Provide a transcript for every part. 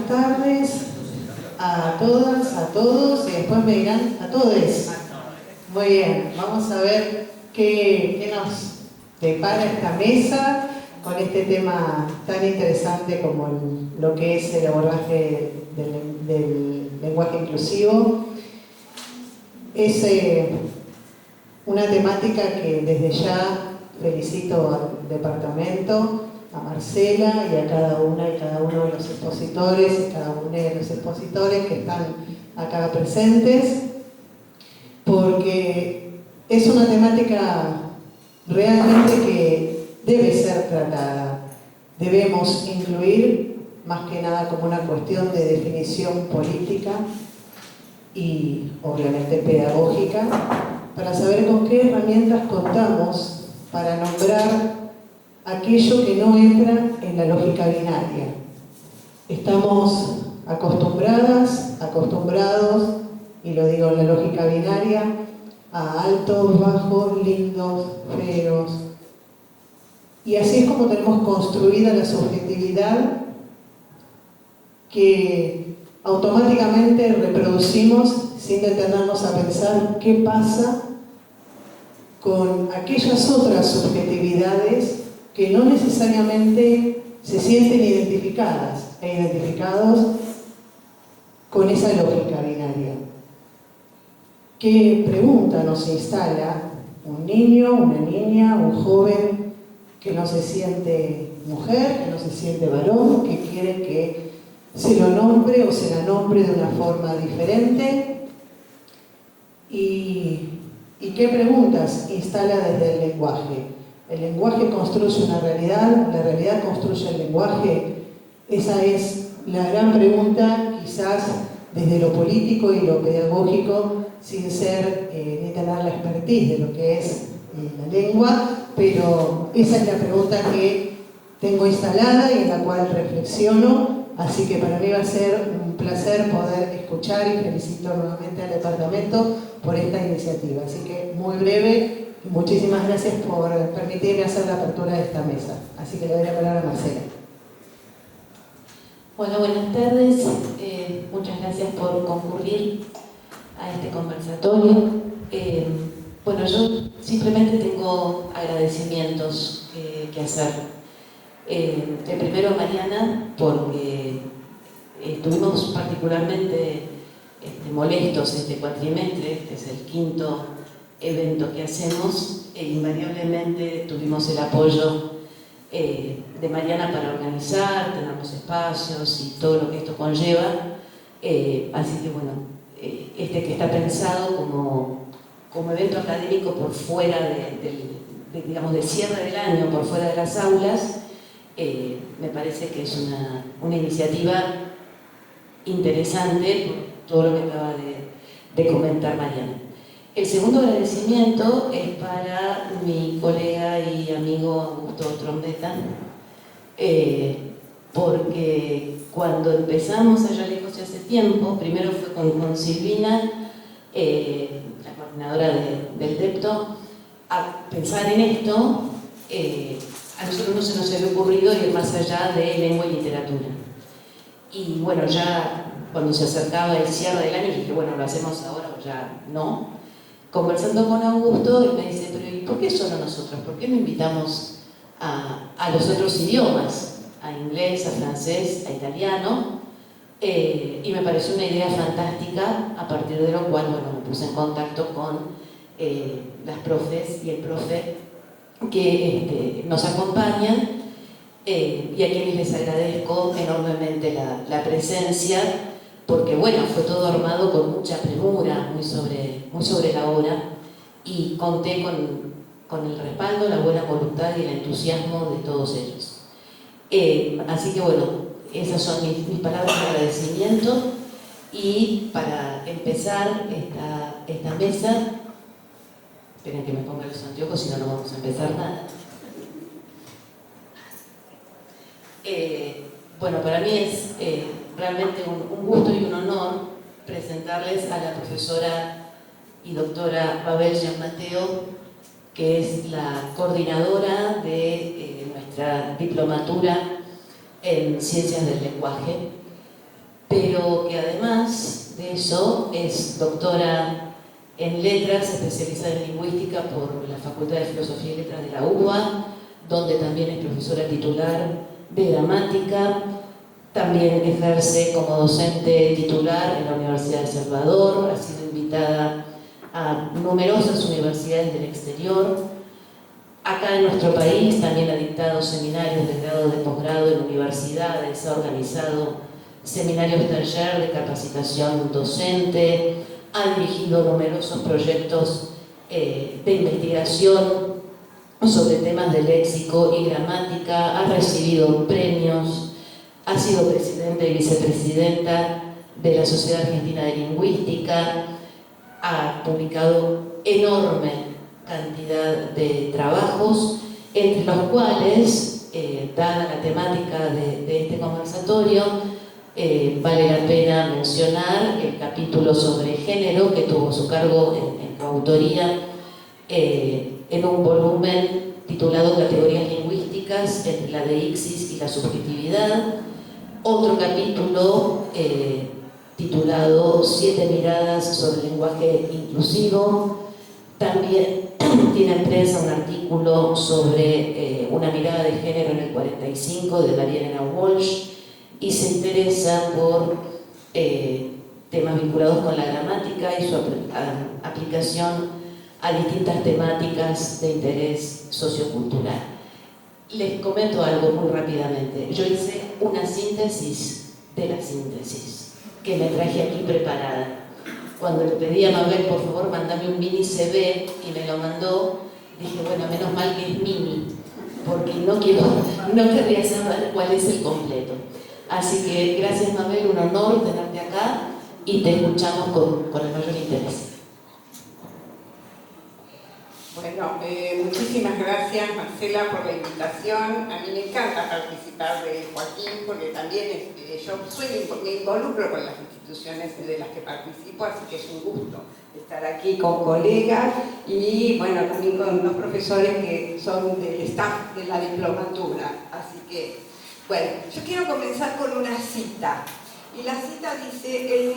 buenas tardes a todas, a todos, y después me dirán a todes. Muy bien, vamos a ver qué nos depara esta mesa con este tema tan interesante como lo que es el abordaje del lenguaje inclusivo. Es una temática que desde ya felicito al departamento, a Marcela y a cada una y cada uno de los expositores y cada uno de los expositores que están acá presentes, porque es una temática realmente que debe ser tratada. Debemos incluir, más que nada como una cuestión de definición política y obviamente pedagógica, para saber con qué herramientas contamos para nombrar aquello que no entra en la lógica binaria. Estamos acostumbrados, y lo digo en la lógica binaria, a altos, bajos, lindos, feos. Y así es como tenemos construida la subjetividad que automáticamente reproducimos sin detenernos a pensar qué pasa con aquellas otras subjetividades que no necesariamente se sienten identificadas e identificados con esa lógica binaria. ¿Qué pregunta nos instala un niño, una niña, un joven que no se siente mujer, que no se siente varón, que quiere que se lo nombre o se la nombre de una forma diferente? ¿Y qué preguntas instala desde el lenguaje? ¿El lenguaje construye una realidad? ¿La realidad construye el lenguaje? Esa es la gran pregunta, quizás desde lo político y lo pedagógico, sin ser ni tener la expertise de lo que es la lengua, pero esa es la pregunta que tengo instalada y en la cual reflexiono, así que para mí va a ser un placer poder escuchar y felicito nuevamente al departamento por esta iniciativa. Así que muy breve, muchísimas gracias por permitirme hacer la apertura de esta mesa. Así que le doy la palabra a Marcela. Hola, buenas tardes. Muchas gracias por concurrir a este conversatorio. Bueno, yo simplemente tengo agradecimientos que hacer. El primero a Mariana, porque estuvimos particularmente molestos este cuatrimestre, este es el quinto evento que hacemos, e invariablemente tuvimos el apoyo de Mariana para organizar, tener los espacios y todo lo que esto conlleva. Así que bueno, que está pensado como evento académico por fuera digamos, del cierre del año, por fuera de las aulas, me parece que es una iniciativa interesante por todo lo que acaba de comentar Mariana. El segundo agradecimiento es para mi colega y amigo Augusto Trombetta, porque cuando empezamos allá lejos hace tiempo, primero fue con Silvina, la coordinadora del DEPTO, a pensar en esto. A nosotros no se nos había ocurrido ir más allá de lengua y literatura. Y bueno, ya cuando se acercaba el cierre del año, dije, bueno, lo hacemos ahora o ya no. Conversando con Augusto, él me dice, pero ¿y por qué solo nosotros? ¿Por qué no invitamos a los otros idiomas? A inglés, a francés, a italiano. Y me pareció una idea fantástica, a partir de lo cual, bueno, me puse en contacto con las profes y el profe que nos acompañan, y a quienes les agradezco enormemente la presencia, porque bueno, fue todo armado con mucha premura, muy sobre la hora, y conté con el respaldo, la buena voluntad y el entusiasmo de todos ellos. Así que bueno, esas son mis palabras de agradecimiento. Y para empezar esta mesa, esperen que me ponga los anteojos, si no, no vamos a empezar nada. Bueno, para mí es realmente un gusto y un honor presentarles a la profesora y doctora Babel Gianmateo, que es la coordinadora de nuestra diplomatura en Ciencias del Lenguaje. pero que además de eso es doctora en letras, especializada en lingüística por la Facultad de Filosofía y Letras de la UBA, donde también es profesora titular de gramática. También ejerce como docente titular en la Universidad de El Salvador, ha sido invitada a numerosas universidades del exterior. Acá en nuestro país también ha dictado seminarios de grado, de posgrado en universidades, ha organizado seminarios taller de capacitación docente, ha dirigido numerosos proyectos de investigación sobre temas de léxico y gramática, ha recibido premios, ha sido presidenta y vicepresidenta de la Sociedad Argentina de Lingüística, ha publicado enorme cantidad de trabajos, entre los cuales, dada la temática de este conversatorio, vale la pena mencionar el capítulo sobre género que tuvo su cargo en coautoría en un volumen titulado Categorías lingüísticas entre la deixis y la subjetividad. Otro capítulo titulado 7 miradas sobre el lenguaje inclusivo. También tiene en prensa un artículo sobre una mirada de género en el 45 de Marielena Walsh, y se interesa por temas vinculados con la gramática y su aplicación a distintas temáticas de interés sociocultural. Les comento algo muy rápidamente. Yo hice una síntesis de la síntesis que me traje aquí preparada. Cuando le pedí a Mabel, por favor, mándame un mini CV, y me lo mandó, dije, bueno, menos mal que es mini, porque no querría saber cuál es el completo. Así que gracias, Mabel, un honor tenerte acá y te escuchamos con el mayor interés. Bueno, muchísimas gracias, Marcela, por la invitación. A mí me encanta participar de Joaquín, porque también yo me involucro con las instituciones de las que participo, así que es un gusto estar aquí con colegas y, bueno, también con los profesores que son del staff de la diplomatura. Así que, bueno, yo quiero comenzar con una cita. Y la cita dice,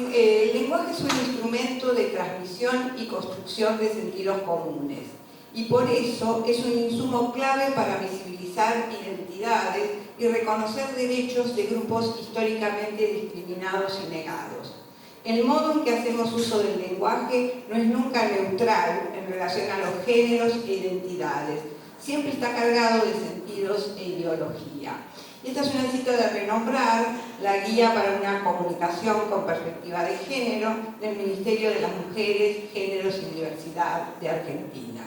el lenguaje es un instrumento de transmisión y construcción de sentidos comunes. Y por eso es un insumo clave para visibilizar identidades y reconocer derechos de grupos históricamente discriminados y negados. El modo en que hacemos uso del lenguaje no es nunca neutral en relación a los géneros e identidades. Siempre está cargado de sentidos e ideología. Esta es una cita de renombrar, la guía para una comunicación con perspectiva de género del Ministerio de las Mujeres, Géneros y Diversidad de Argentina.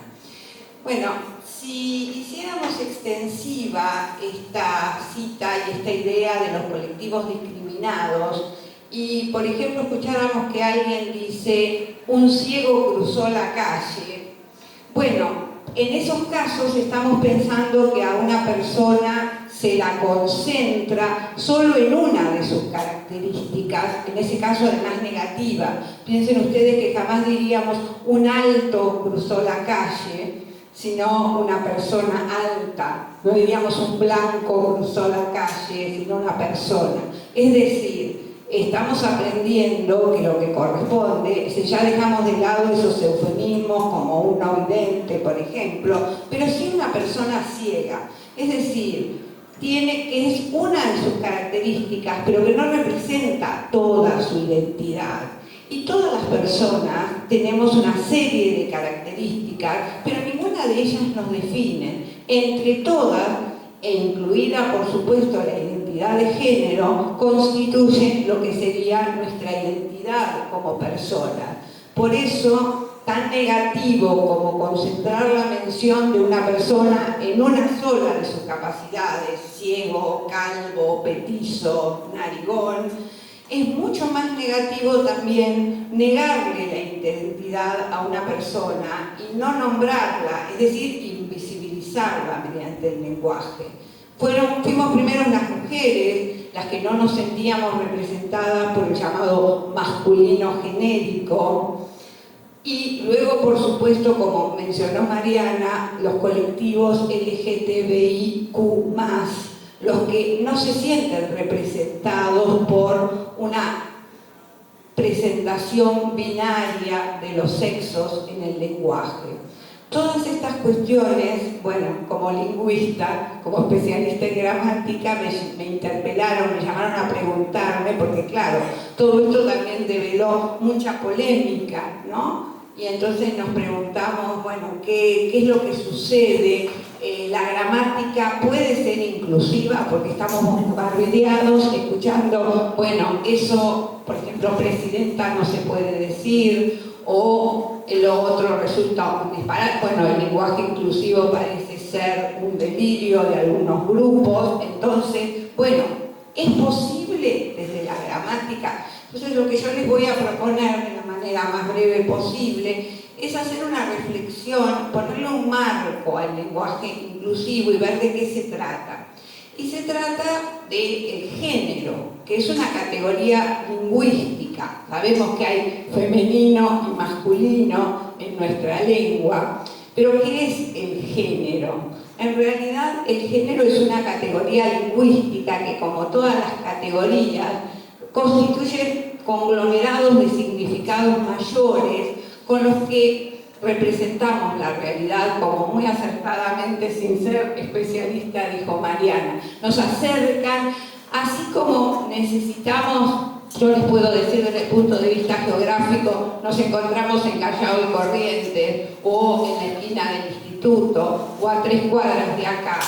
Bueno, si hiciéramos extensiva esta cita y esta idea de los colectivos discriminados y, por ejemplo, escucháramos que alguien dice un ciego cruzó la calle, bueno, en esos casos estamos pensando que a una persona se la concentra solo en una de sus características, en ese caso además negativa. Piensen ustedes que jamás diríamos un alto cruzó la calle, sino una persona alta. No diríamos un blanco cruzó la calle, sino una persona. Es decir, estamos aprendiendo que lo que corresponde, si ya dejamos de lado esos eufemismos como un no vidente, por ejemplo, pero sí una persona ciega. Es decir, que es una de sus características, pero que no representa toda su identidad. Y todas las personas tenemos una serie de características, pero ninguna de ellas nos define. Entre todas, e incluida por supuesto la identidad de género, constituyen lo que sería nuestra identidad como personas. Por eso, tan negativo como concentrar la mención de una persona en una sola de sus capacidades, ciego, calvo, petizo, narigón, es mucho más negativo también negarle la identidad a una persona y no nombrarla, es decir, invisibilizarla mediante el lenguaje. Fuimos primero las mujeres las que no nos sentíamos representadas por el llamado masculino genérico, y luego, por supuesto, como mencionó Mariana, los colectivos LGTBIQ+, los que no se sienten representados por una presentación binaria de los sexos en el lenguaje. Todas estas cuestiones, bueno, como lingüista, como especialista en gramática, me interpelaron, me llamaron a preguntarme, porque claro, todo esto también develó mucha polémica, ¿no? Y entonces nos preguntamos, bueno, ¿qué es lo que sucede? La gramática puede ser inclusiva porque estamos bombardeados escuchando, bueno, eso, por ejemplo, presidenta no se puede decir, o lo otro resulta un disparate. Bueno, el lenguaje inclusivo parece ser un delirio de algunos grupos. Entonces, bueno, ¿es posible desde la gramática? Entonces, lo que yo les voy a proponer de la manera más breve posible es hacer una reflexión, ponerle un marco al lenguaje inclusivo y ver de qué se trata. Y se trata del género, que es una categoría lingüística. Sabemos que hay femenino y masculino en nuestra lengua, pero ¿qué es el género? En realidad, el género es una categoría lingüística que, como todas las categorías, constituye conglomerados de significados mayores con los que representamos la realidad, como muy acertadamente, sin ser especialista, dijo Mariana. Nos acercan, así como necesitamos, yo les puedo decir desde el punto de vista geográfico, nos encontramos en Callao y Corrientes, o en la esquina del instituto, o a 3 cuadras de acá.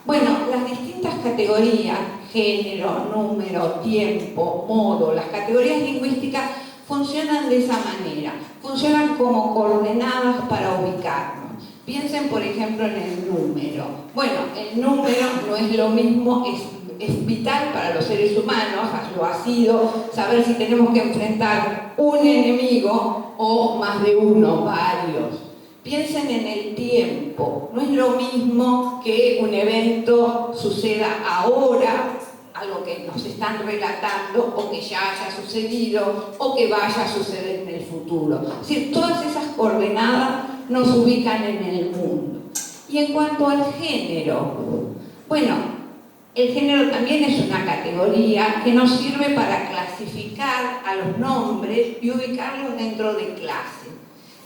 Bueno, las distintas categorías, género, número, tiempo, modo, las categorías lingüísticas funcionan de esa manera, funcionan como coordenadas para ubicarnos. Piensen, por ejemplo, en el número. Bueno, el número no es lo mismo, es vital para los seres humanos, lo ha sido, saber si tenemos que enfrentar un enemigo o más de uno, varios. Piensen en el tiempo, no es lo mismo que un evento suceda ahora, algo que nos están relatando, o que ya haya sucedido, o que vaya a suceder en el futuro. Es decir, todas esas coordenadas nos ubican en el mundo. Y en cuanto al género, bueno, el género también es una categoría que nos sirve para clasificar a los nombres y ubicarlos dentro de clases.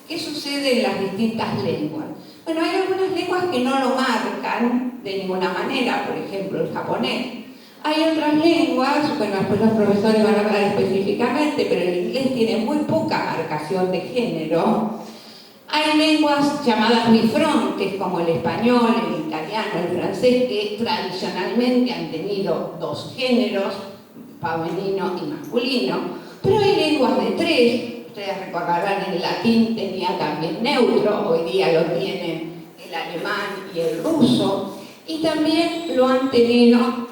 ¿Qué sucede en las distintas lenguas? Bueno, hay algunas lenguas que no lo marcan de ninguna manera, por ejemplo, el japonés. Hay otras lenguas, bueno, después los profesores van a hablar específicamente, pero el inglés tiene muy poca marcación de género. Hay lenguas llamadas bifrontes, como el español, el italiano, el francés, que tradicionalmente han tenido 2 géneros, femenino y masculino, pero hay lenguas de 3. Ustedes recordarán, el latín tenía también neutro, hoy día lo tienen el alemán y el ruso, y también lo han tenido.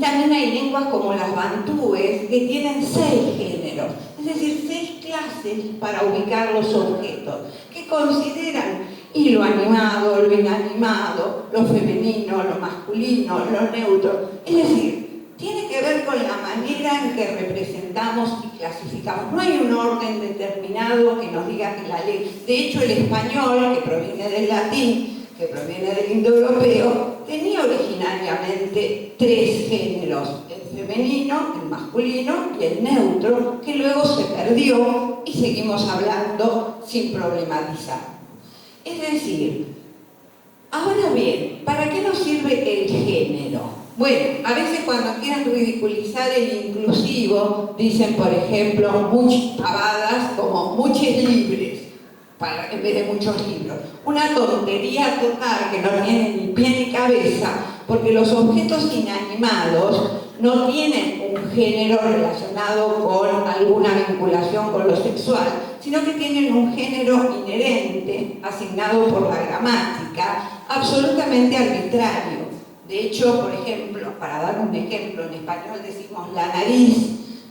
También hay lenguas como las bantúes que tienen 6 géneros, es decir, 6 clases para ubicar los objetos, que consideran y lo animado, lo inanimado, lo femenino, lo masculino, lo neutro. Es decir, tiene que ver con la manera en que representamos y clasificamos. No hay un orden determinado que nos diga que la ley. De hecho, el español, que proviene del latín, que proviene del indoeuropeo, tenía originariamente 3 géneros, el femenino, el masculino y el neutro, que luego se perdió y seguimos hablando sin problematizar. Es decir, ahora bien, ¿para qué nos sirve el género? Bueno, a veces cuando quieren ridiculizar el inclusivo, dicen, por ejemplo, muchas pavadas como muchos libres, en vez de muchos libros. Una tontería total que no tiene ni pie ni cabeza, porque los objetos inanimados no tienen un género relacionado con alguna vinculación con lo sexual, sino que tienen un género inherente, asignado por la gramática, absolutamente arbitrario. De hecho, por ejemplo, para dar un ejemplo, en español decimos la nariz,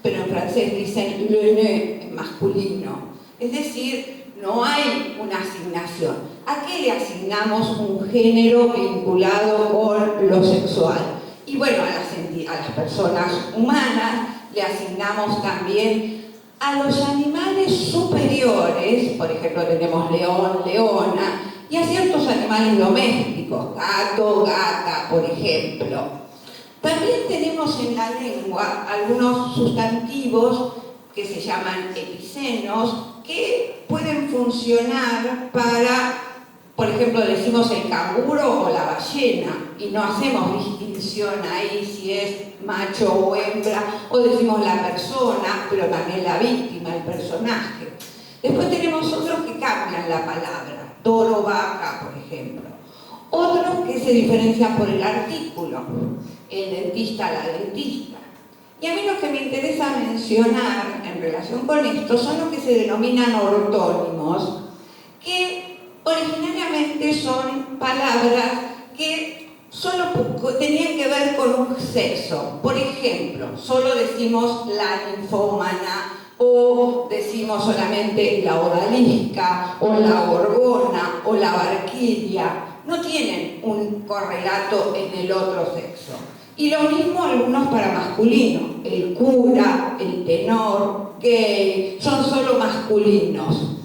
pero en francés dicen le nez en masculino. Es decir, no hay una asignación. ¿A qué le asignamos un género vinculado con lo sexual? Y bueno, a las personas humanas le asignamos también a los animales superiores, por ejemplo tenemos león, leona, y a ciertos animales domésticos, gato, gata, por ejemplo. También tenemos en la lengua algunos sustantivos que se llaman epicenos, que pueden funcionar para, por ejemplo, decimos el canguro o la ballena, y no hacemos distinción ahí si es macho o hembra, o decimos la persona, pero también la víctima, el personaje. Después tenemos otros que cambian la palabra, toro, vaca, por ejemplo. Otros que se diferencian por el artículo, el dentista, la dentista. Y a mí lo que me interesa mencionar en relación con esto son los que se denominan ortónimos, que originariamente son palabras que solo tenían que ver con un sexo. Por ejemplo, solo decimos la ninfómana, o decimos solamente la odalisca, o la gorgona, o la barquilia. No tienen un correlato en el otro sexo. Y lo mismo algunos para masculino. El cura, el tenor, gay, son solo masculinos.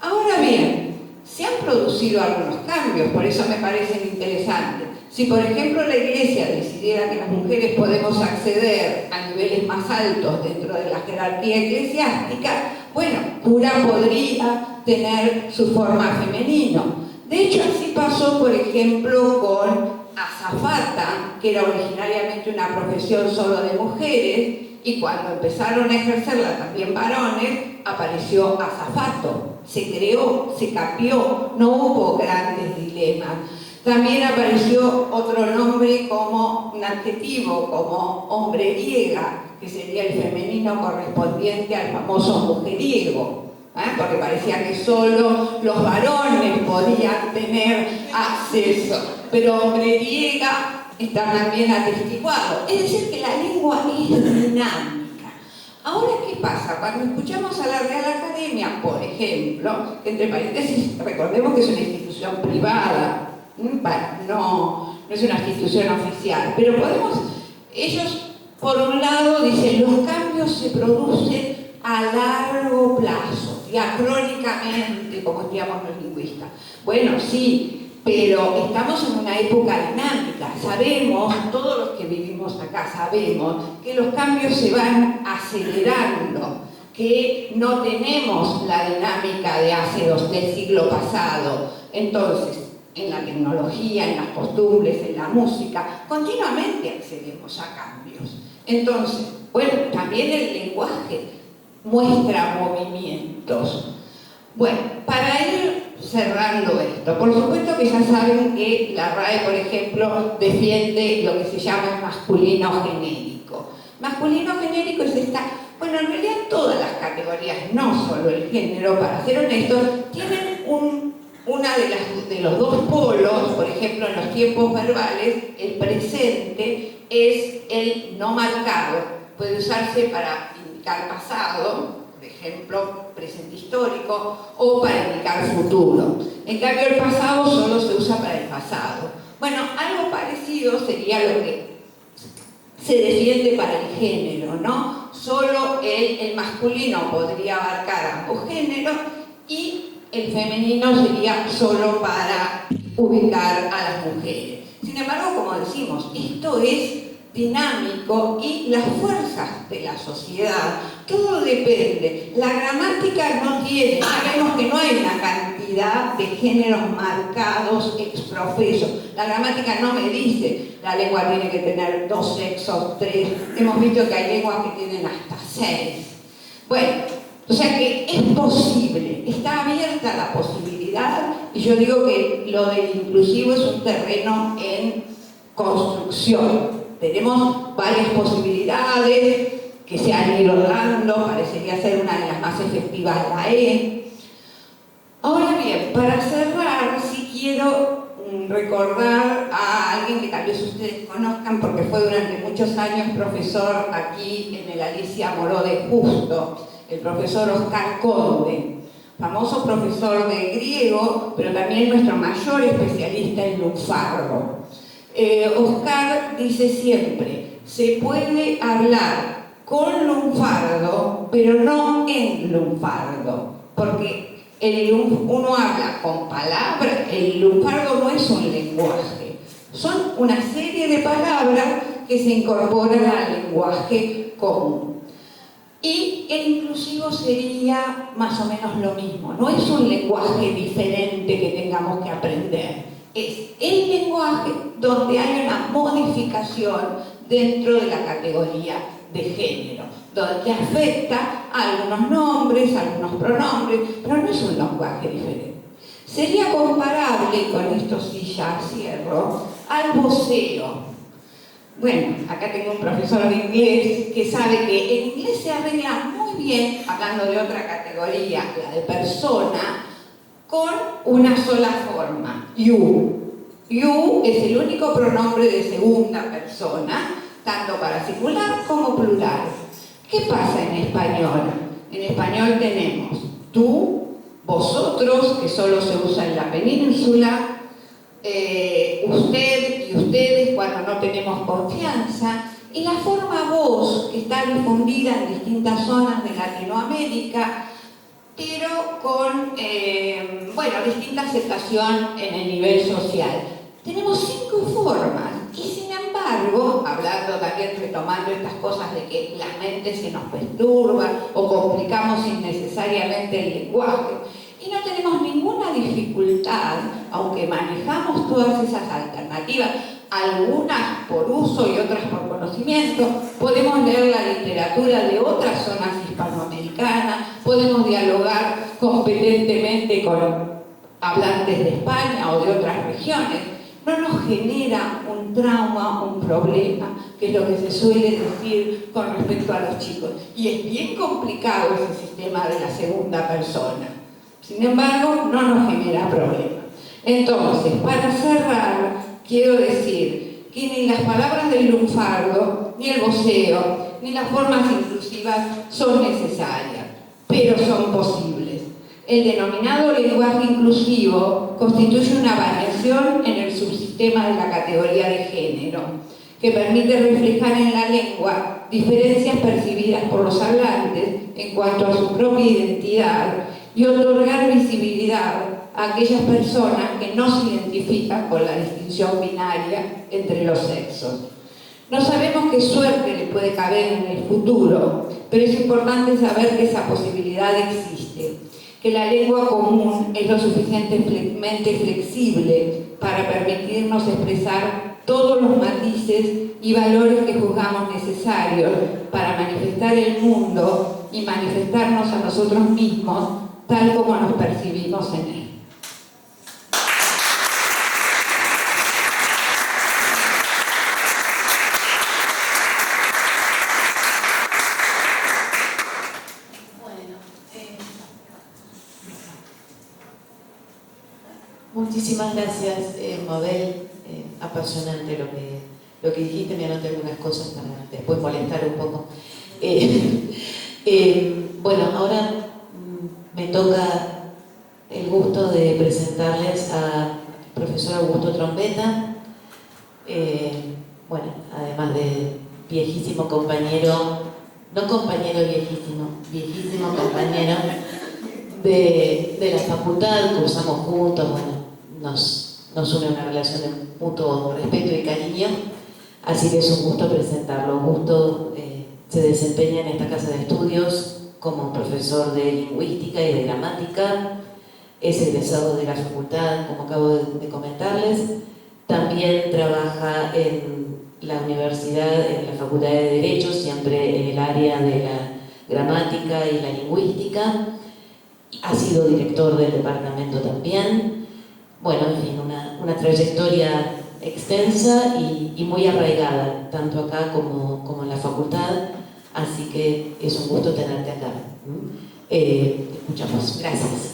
Ahora bien, se han producido algunos cambios, por eso me parecen interesantes. Si por ejemplo la Iglesia decidiera que las mujeres podemos acceder a niveles más altos dentro de la jerarquía eclesiástica, bueno, cura podría tener su forma femenino. De hecho, así pasó, por ejemplo, con azafata, que era originariamente una profesión solo de mujeres, y cuando empezaron a ejercerla también varones, apareció azafato. Se creó, se cambió, no hubo grandes dilemas. También apareció otro nombre como un adjetivo, como hombreriega, que sería el femenino correspondiente al famoso mujeriego, porque parecía que solo los varones podían tener acceso, pero hombreriega está también atestiguado. Es decir, que la lengua es dinámica. Ahora, ¿qué pasa? Cuando escuchamos a la Real Academia, por ejemplo, entre paréntesis, recordemos que es una institución privada, no es una institución oficial, pero ellos por un lado dicen los cambios se producen a largo plazo, diacrónicamente, como diríamos los lingüistas. Bueno, sí, pero estamos en una época dinámica, sabemos, todos los que vivimos acá sabemos que los cambios se van acelerando, que no tenemos la dinámica del siglo pasado. Entonces, en la tecnología, en las costumbres, en la música, continuamente accedemos a cambios. Entonces, bueno, también el lenguaje muestra movimientos. Bueno, para ir cerrando esto, por supuesto que ya saben que la RAE, por ejemplo, defiende lo que se llama el masculino genérico. Masculino genérico es bueno, en realidad todas las categorías, no solo el género, para ser honestos, tienen una de los dos polos. Por ejemplo, en los tiempos verbales, el presente es el no marcado. Puede usarse para indicar pasado, por ejemplo, presente histórico, o para indicar futuro. En cambio, el pasado solo se usa para el pasado. Bueno, algo parecido sería lo que se defiende para el género, ¿no? Solo el masculino podría abarcar ambos géneros y el femenino sería solo para ubicar a las mujeres. Sin embargo, como decimos, esto es dinámico y las fuerzas de la sociedad, todo depende. La gramática no tiene, sabemos que no hay una cantidad de géneros marcados ex profeso. La gramática no me dice, la lengua tiene que tener 2 sexos, 3. Hemos visto que hay lenguas que tienen hasta 6. Bueno, o sea que es posible, está abierta la posibilidad, y yo digo que lo del inclusivo es un terreno en construcción. Tenemos varias posibilidades que se han ido dando, parecería ser una de las más efectivas la E. Ahora bien, para cerrar, sí quiero recordar a alguien que tal vez ustedes conozcan porque fue durante muchos años profesor aquí en el Alicia Moró de Justo, el profesor Oscar Conde, famoso profesor de griego, pero también nuestro mayor especialista en lunfardo. Oscar dice siempre, se puede hablar con lunfardo, pero no en lunfardo, porque uno habla con palabras, el lunfardo no es un lenguaje, son una serie de palabras que se incorporan al lenguaje común. Y el inclusivo sería más o menos lo mismo, no es un lenguaje diferente que tengamos que aprender, es el lenguaje donde hay una modificación dentro de la categoría de género, donde afecta a algunos nombres, a algunos pronombres, pero no es un lenguaje diferente. Sería comparable, y con esto sí ya cierro, al voceo. Bueno, acá tengo un profesor de inglés que sabe que el inglés se arregla muy bien, hablando de otra categoría, la de persona, con una sola forma, you. You es el único pronombre de segunda persona, tanto para singular como plural. ¿Qué pasa en español? En español tenemos tú, vosotros, que solo se usa en la península, usted y ustedes cuando no tenemos confianza, y la forma vos, que está difundida en distintas zonas de Latinoamérica, pero con, distinta aceptación en el nivel social. Tenemos 5 formas, y sin embargo, hablando también, retomando estas cosas de que la mente se nos perturba o complicamos innecesariamente el lenguaje, y no tenemos ninguna dificultad, aunque manejamos todas esas alternativas, algunas por uso y otras por conocimiento, podemos leer la literatura de otras zonas hispanoamericanas, podemos dialogar competentemente con hablantes de España o de otras regiones. No nos genera un trauma, un problema, que es lo que se suele decir con respecto a los chicos. Y es bien complicado ese sistema de la segunda persona. Sin embargo, no nos genera problema. Entonces, para cerrar, quiero decir que ni las palabras del lunfardo, ni el voceo, ni las formas inclusivas son necesarias, pero son posibles. El denominado lenguaje inclusivo constituye una variación en el subsistema de la categoría de género, que permite reflejar en la lengua diferencias percibidas por los hablantes en cuanto a su propia identidad y otorgar visibilidad a aquellas personas que no se identifican con la distinción binaria entre los sexos. No sabemos qué suerte le puede caber en el futuro, pero es importante saber que esa posibilidad existe, que la lengua común es lo suficientemente flexible para permitirnos expresar todos los matices y valores que juzgamos necesarios para manifestar el mundo y manifestarnos a nosotros mismos tal como nos percibimos en él. Muchísimas gracias, Mabel. Apasionante lo que dijiste. Me anoté algunas cosas para después molestar un poco. Bueno, ahora me toca el gusto de presentarles al profesor Augusto Trombetta. Bueno, además de viejísimo compañero, no compañero viejísimo, viejísimo compañero de la facultad, cursamos juntos, bueno, nos une una relación de mutuo respeto y cariño, así que es un gusto presentarlo. Augusto se desempeña en esta casa de estudios como profesor de lingüística y de gramática, es egresado de la facultad, como acabo de comentarles, también trabaja en la universidad, en la Facultad de Derecho, siempre en el área de la gramática y la lingüística, ha sido director del departamento también. Bueno, en fin, una trayectoria extensa y muy arraigada, tanto acá como en la facultad, así que es un gusto tenerte acá. Escuchamos. Gracias.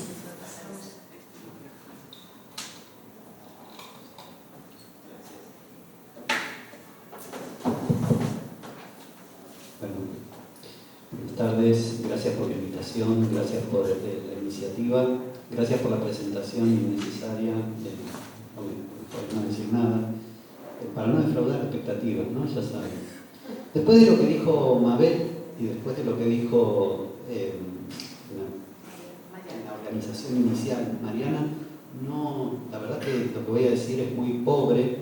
Buenas tardes, gracias por la invitación, gracias por la iniciativa, gracias por la presentación innecesaria, por no decir nada, para no defraudar expectativas, ¿no? Ya saben. Después de lo que dijo Mabel y después de lo que dijo la organización inicial, Mariana, no, la verdad que lo que voy a decir es muy pobre.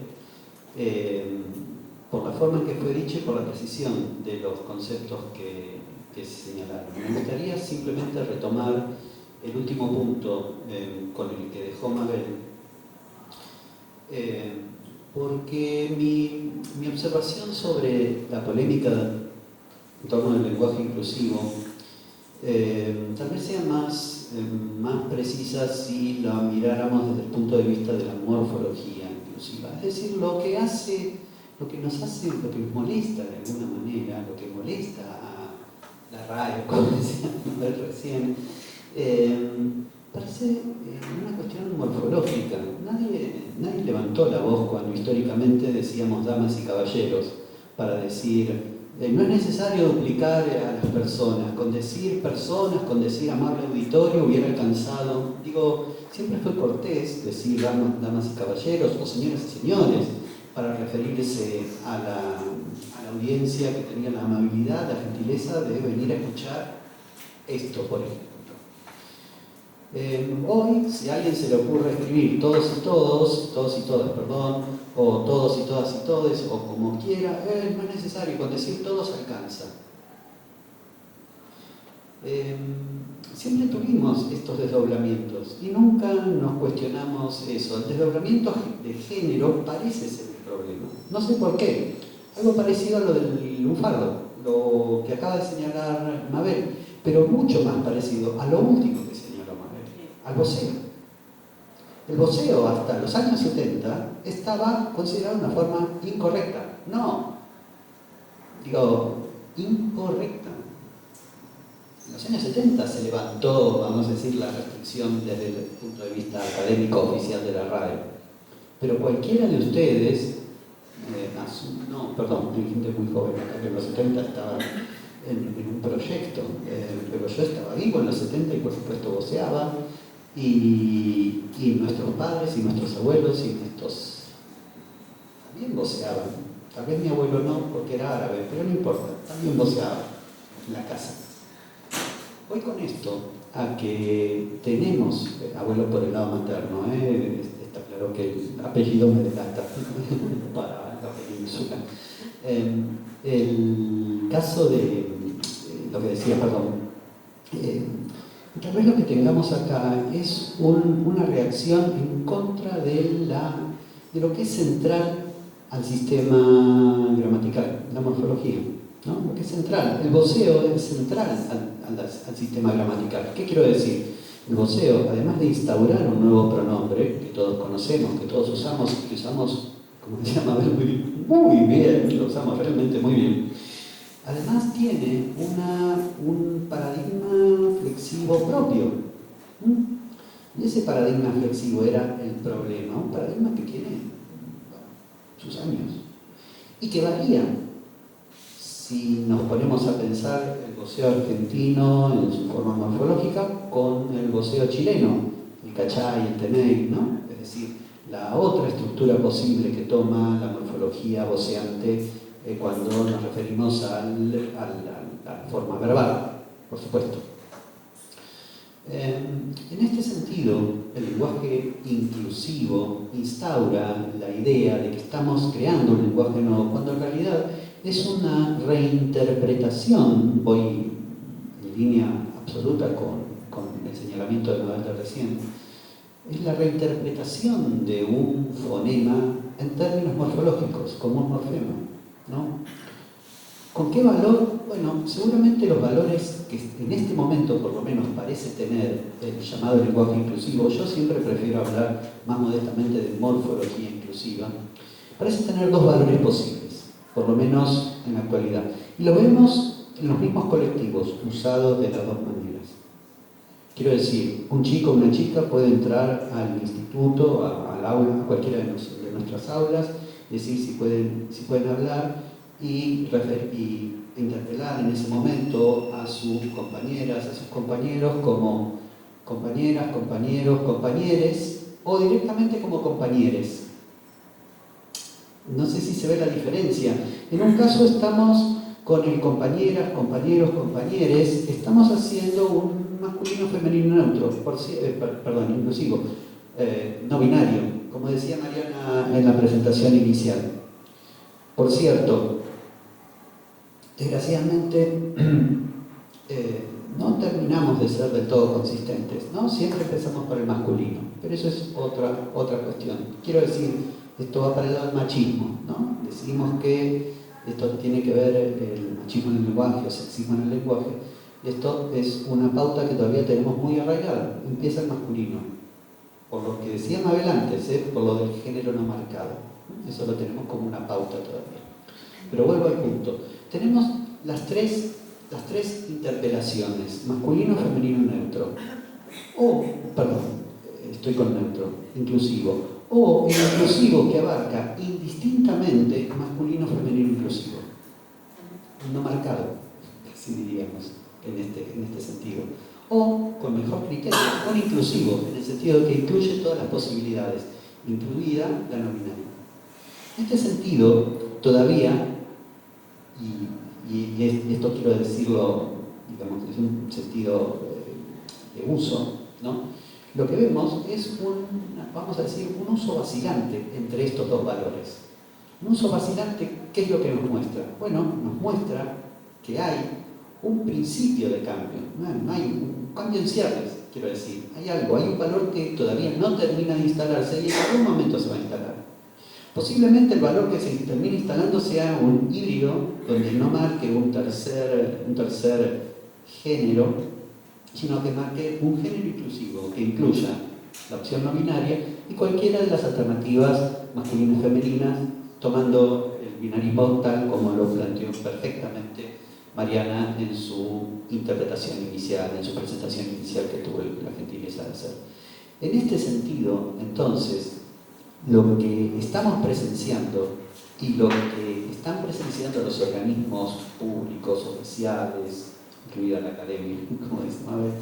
por la forma en que fue dicho y por la precisión de los conceptos que se señalaron. Me gustaría simplemente retomar el último punto con el que dejó Mabel, porque mi observación sobre la polémica en torno al lenguaje inclusivo tal vez sea más precisa si la miráramos desde el punto de vista de la morfología inclusiva, es decir, lo que nos molesta de alguna manera, lo que molesta a la RAE, como decía recién, parece una cuestión morfológica. Nadie levantó la voz cuando históricamente decíamos damas y caballeros para decir no es necesario duplicar a las personas, con decir personas, con decir amable auditorio hubiera alcanzado. Digo, siempre fue cortés decir damas y caballeros o señoras y señores para referirse a la audiencia que tenía la amabilidad, la gentileza de venir a escuchar esto, por ejemplo. Hoy, si a alguien se le ocurre escribir todos y todas, perdón, o todos y todas y todes, o como quiera, no es necesario, con decir todos alcanza. Siempre tuvimos estos desdoblamientos y nunca nos cuestionamos eso. El desdoblamiento de género parece ser el problema. No sé por qué. Algo parecido a lo del lunfardo, lo que acaba de señalar Mabel, pero mucho más parecido a lo último que señaló Mabel, al voceo. El voceo hasta los años 70 estaba considerado una forma incorrecta. Incorrecta. En los años 70 se levantó, vamos a decir, la restricción desde el punto de vista académico oficial de la RAE. Pero cualquiera de ustedes, hay gente muy joven acá que en los 70 estaba en un proyecto, pero yo estaba vivo en los 70 y por supuesto voceaba, y nuestros padres y nuestros abuelos y nuestros también voceaban. Tal vez mi abuelo no, porque era árabe, pero no importa, también voceaba en la casa. Voy con esto a que tenemos, abuelo por el lado materno, está claro que el apellido me delata para la península. El caso de lo que decía, tal vez lo que tengamos acá es una reacción en contra de lo que es central al sistema gramatical, la morfología, ¿no? Lo que es central, el voceo es central al sistema gramatical. ¿Qué quiero decir? El voceo, además de instaurar un nuevo pronombre que todos conocemos, que todos usamos, que usamos, como decía Mabel, muy bien, lo usamos realmente muy bien, además tiene un paradigma flexivo propio. Y ese paradigma flexivo era el problema, un paradigma que tiene sus años y que varía. Si nos ponemos a pensar el voceo argentino en su forma morfológica con el voceo chileno, el cachá y el tenei, ¿no? Es decir, la otra estructura posible que toma la morfología voceante cuando nos referimos a la forma verbal, por supuesto. En este sentido, el lenguaje inclusivo instaura la idea de que estamos creando un lenguaje nuevo, cuando en realidad es una reinterpretación, voy en línea absoluta con el señalamiento de Mabel de recién, es la reinterpretación de un fonema en términos morfológicos, como un morfema, ¿no? ¿Con qué valor? Bueno, seguramente los valores que en este momento por lo menos parece tener el llamado lenguaje inclusivo, yo siempre prefiero hablar más modestamente de morfología inclusiva, parece tener dos valores posibles, por lo menos en la actualidad. Y lo vemos en los mismos colectivos, usados de las dos maneras. Quiero decir, un chico o una chica puede entrar al instituto, al aula, a cualquiera de nuestras aulas, decir si pueden hablar y interpelar en ese momento a sus compañeras, a sus compañeros como compañeras, compañeros, compañeres o directamente como compañeres. No sé si se ve la diferencia. En un caso estamos con el compañeras, compañeros, compañeres, estamos haciendo un masculino femenino neutro, inclusivo, no binario, como decía Mariana en la presentación inicial. Por cierto, desgraciadamente no terminamos de ser del todo consistentes, ¿no? Siempre empezamos por el masculino, pero eso es otra cuestión. Quiero decir, esto va para el lado del machismo, ¿no? Decimos que esto tiene que ver el machismo en el lenguaje, el sexismo en el lenguaje, y esto es una pauta que todavía tenemos muy arraigada. Empieza el masculino, por lo que decía Mabel antes, por lo del género no marcado. Eso lo tenemos como una pauta todavía. Pero vuelvo al punto. Tenemos las tres interpelaciones, masculino, femenino, neutro. O, perdón, estoy con neutro, inclusivo. O el inclusivo que abarca indistintamente masculino, femenino, inclusivo. No marcado, así diríamos, en este sentido. O, con mejor criterio, con inclusivo, en el sentido de que incluye todas las posibilidades, incluida la no binaria. En este sentido, todavía, y esto quiero decirlo, digamos, es un sentido de uso, ¿no? Lo que vemos es vamos a decir, un uso vacilante entre estos dos valores. Un uso vacilante, ¿qué es lo que nos muestra? Bueno, nos muestra que hay un principio de cambio, no hay un cambio en cierres, quiero decir, hay un valor que todavía no termina de instalarse y en algún momento se va a instalar. Posiblemente el valor que se termine instalando sea un híbrido, donde no marque un tercer género, sino que marque un género inclusivo, que incluya la opción no binaria y cualquiera de las alternativas masculinas y femeninas, tomando el binarismo tal como lo planteó perfectamente Mariana en su interpretación inicial, en su presentación inicial que tuvo la gentileza de hacer. En este sentido, entonces, lo que estamos presenciando y lo que están presenciando los organismos públicos, oficiales, incluida la academia, como dice Mabel,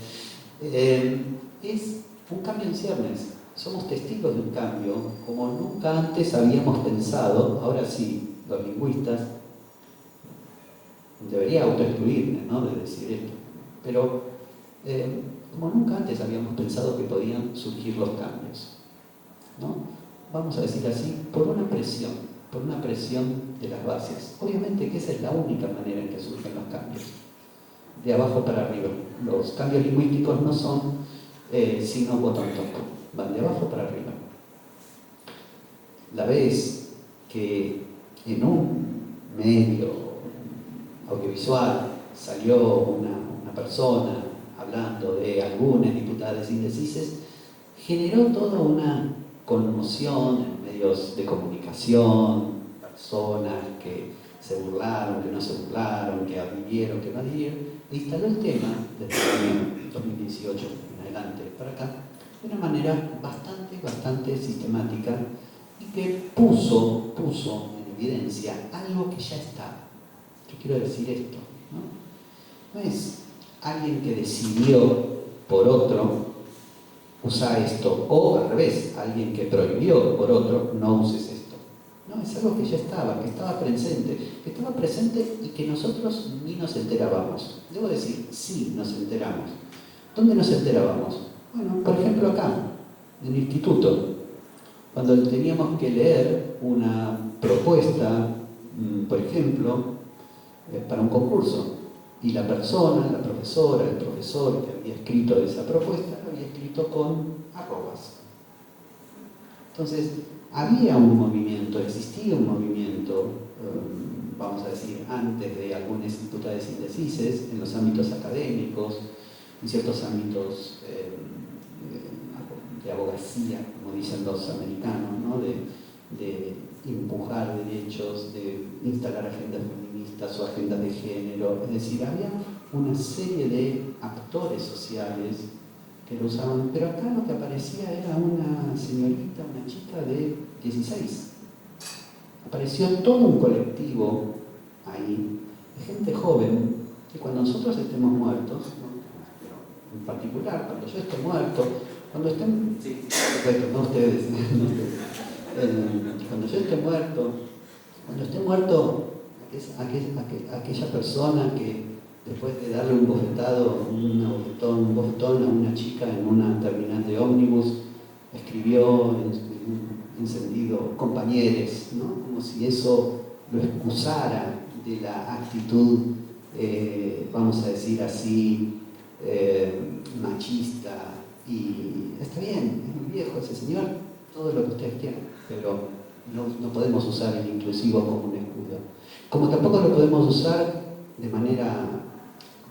es un cambio en ciernes. Somos testigos de un cambio como nunca antes habíamos pensado. Ahora sí, los lingüistas, debería autoexcluirme, ¿no?, de decir esto, pero como nunca antes habíamos pensado que podían surgir los cambios, ¿no? Vamos a decir así, por una presión de las bases. Obviamente que esa es la única manera en que surgen los cambios, de abajo para arriba. Los cambios lingüísticos no son signo botón top, van de abajo para arriba. La vez que en un medio audiovisual salió una persona hablando de algunas diputadas indecises, generó toda una conmoción en medios de comunicación, personas que se burlaron, que no se burlaron, que adhirieron, que no adhirieron, e instaló el tema desde el año 2018 en adelante para acá de una manera bastante sistemática y que puso en evidencia algo que ya está. Yo quiero decir esto, ¿no? No es alguien que decidió por otro usar esto, o al revés, alguien que prohibió por otro no uses esto. No, es algo que ya estaba, que estaba presente y que nosotros ni nos enterábamos. Debo decir, sí nos enteramos. ¿Dónde nos enterábamos? Bueno, por ejemplo acá, en el instituto, cuando teníamos que leer una propuesta, por ejemplo, para un concurso, y la persona, la profesora, el profesor que había escrito esa propuesta, lo había escrito con arrobas. Entonces, había un movimiento, existía un movimiento, vamos a decir, antes de algunas diputadas indecises, en los ámbitos académicos, en ciertos ámbitos de abogacía, como dicen los americanos, ¿no?, de empujar derechos, de instalar agendas feministas o agendas de género. Es decir, había una serie de actores sociales que lo usaban, pero acá lo que aparecía era una señorita, una chica de 16. Apareció todo un colectivo ahí, de gente joven, que cuando nosotros estemos muertos, ¿no?, en particular, cuando yo esté muerto, cuando estén... Sí, perfecto, no ustedes, cuando yo esté muerto, aquella persona que después de darle un bofetón a una chica en una terminal de ómnibus, escribió en sentido compañeros, ¿no?, como si eso lo excusara de la actitud, vamos a decir así, machista, y está bien, es muy viejo ese señor, todo lo que ustedes quieran, pero no podemos usar el inclusivo como un escudo. Como tampoco lo podemos usar de manera,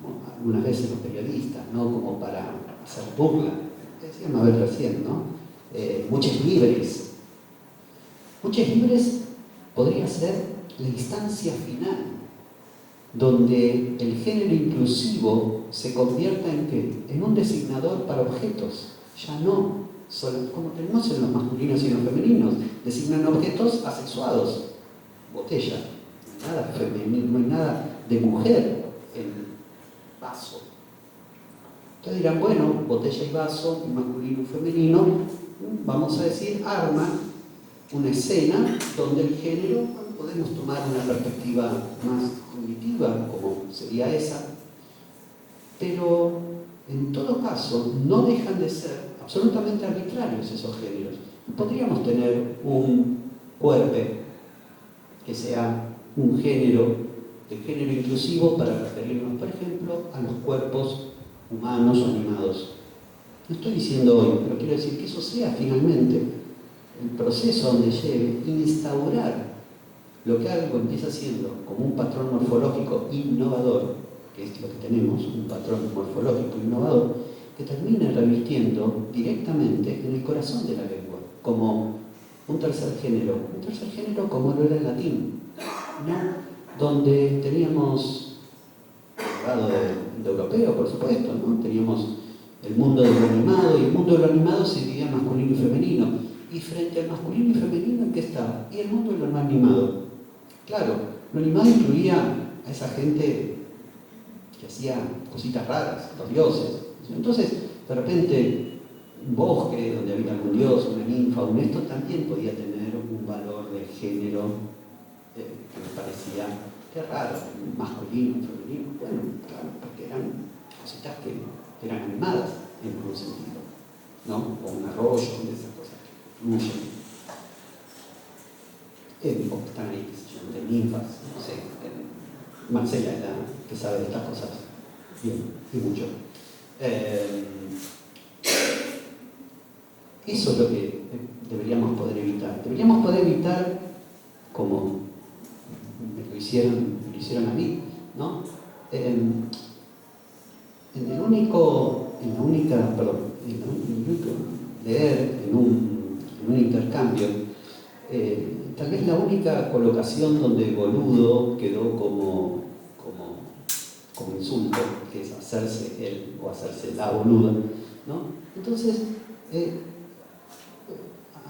como algunas veces los periodistas, ¿no? Como para hacer burla. Decía Mabel recién, ¿no? Muchos libres. Muchos libres podría ser la instancia final, donde el género inclusivo se convierta en ¿qué? En un designador para objetos. Ya no, solo, como tenemos en los masculinos y en los femeninos, designan objetos asexuados. Botella, no hay nada femenino, no hay nada de mujer en vaso. Entonces dirán, bueno, botella y vaso, masculino y femenino, vamos a decir, arma una escena donde el género, bueno, podemos tomar una perspectiva más cognitiva, como sería esa, pero en todo caso no dejan de ser absolutamente arbitrarios esos géneros. Podríamos tener un cuerpo que sea un género, de género inclusivo para referirnos, por ejemplo, a los cuerpos humanos o animados. No estoy diciendo hoy, pero quiero decir que eso sea finalmente el proceso donde lleve instaurar lo que algo empieza siendo como un patrón morfológico innovador, que es lo que tenemos, un patrón morfológico innovador, que termine revirtiendo directamente en el corazón de la lengua, como un tercer género como lo era el latín, ¿no? Donde teníamos, derivado de europeo, por supuesto, ¿no? Teníamos el mundo de lo animado, y el mundo de lo animado se dividía en masculino y femenino. Y frente al masculino y femenino, ¿en qué estaba? Y el mundo de lo no animado. Claro, lo animado incluía a esa gente que hacía cositas raras, los dioses. Entonces, de repente, un bosque donde había algún dios, una ninfa, un esto, también podía tener un valor de género que me parecía que raro, masculino, femenino. Bueno, claro, porque eran cositas que eran animadas en algún sentido, ¿no? O un arroyo, de esas cosas que fluyen. Están ahí, de ninfas, no sé. Marcela es la que sabe de estas cosas bien, y mucho. Eso es lo que deberíamos poder evitar. Deberíamos poder evitar, como me lo hicieron a mí, ¿no? En leer en un intercambio, tal vez la única colocación donde boludo quedó como insulto, que es hacerse él o hacerse la boluda, ¿no? Entonces,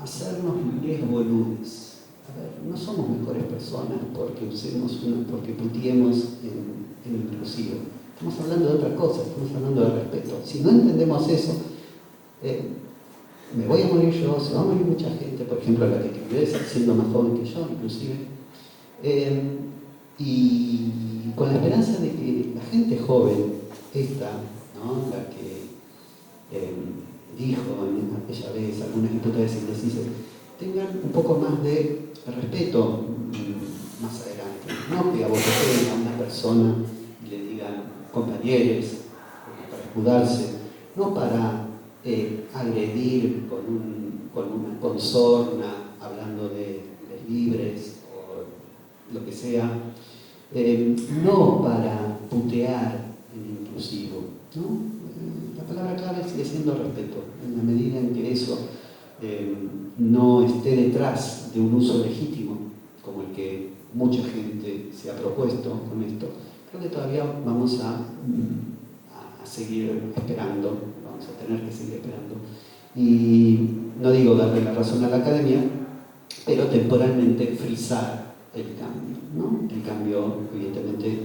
hacernos les boludes. A ver, no somos mejores personas porque puteemos en inclusivo. Estamos hablando de otra cosa, estamos hablando de respeto. Si no entendemos eso, me voy a morir yo, se va a morir mucha gente, por ejemplo, la que escribió siendo más joven que yo, inclusive. Y con la esperanza de que la gente joven, esta, ¿no? La que dijo en aquella vez algunas hipótesis indecises, tengan un poco más de respeto más adelante. No que aboquen a una persona y le digan compañeros para escudarse, no para agredir con una consorna hablando de libres o lo que sea, no para putear en inclusivo, ¿no? La palabra clave sigue siendo respeto, en la medida en que eso no esté detrás de un uso legítimo, como el que mucha gente se ha propuesto con esto. Creo que todavía vamos a seguir esperando, vamos a tener que seguir esperando. Y no digo darle la razón a la academia, pero temporalmente frizar el cambio, ¿no? El cambio, evidentemente,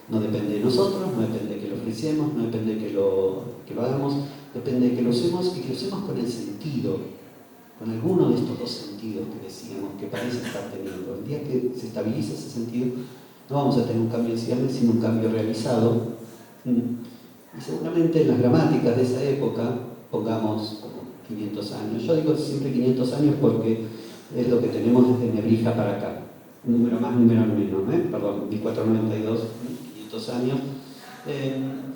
no depende de nosotros, no depende de que lo fricemos, no depende de que lo hagamos, depende de que lo usemos y que lo usemos con el sentido, con alguno de estos dos sentidos que decíamos que parece estar teniendo. El día que se estabilice ese sentido, no vamos a tener un cambio en ciernes, sino un cambio realizado. Y seguramente en las gramáticas de esa época, pongamos como 500 años. Yo digo siempre 500 años porque es lo que tenemos desde Nebrija para acá. un número más, número menos, perdón, 1492, 500 años.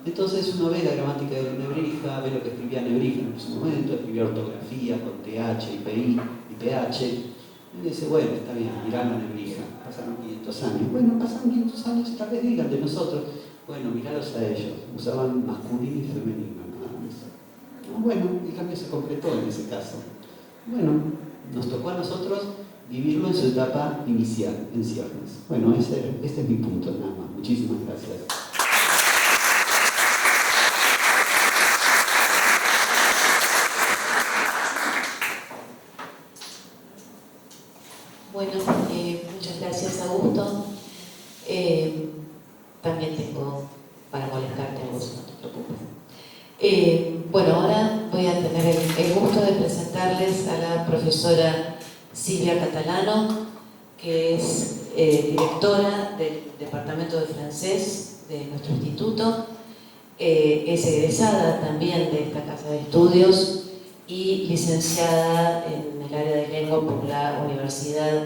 Entonces uno ve la gramática de Nebrija, ve lo que escribía Nebrija en su momento, escribía ortografía con TH y PI y PH, y dice, bueno, está bien, mirá la Nebrija, pasaron 500 años. Bueno, pasaron 500 años y tal vez digan de nosotros, bueno, miralos a ellos, usaban masculino y femenino, nada más. Bueno, el cambio se concretó en ese caso. Bueno, nos tocó a nosotros vivirlo en su etapa inicial, en ciernes. Bueno, este es mi punto, nada más. Muchísimas gracias. Bueno, muchas gracias, Augusto. También tengo para molestarte a vos, no te preocupes. Bueno, ahora voy a tener el gusto de presentarles a la profesora Silvia Catalano, que es directora del Departamento de Francés de nuestro instituto. Es egresada también de esta casa de estudios y licenciada en el área de lengua por la Universidad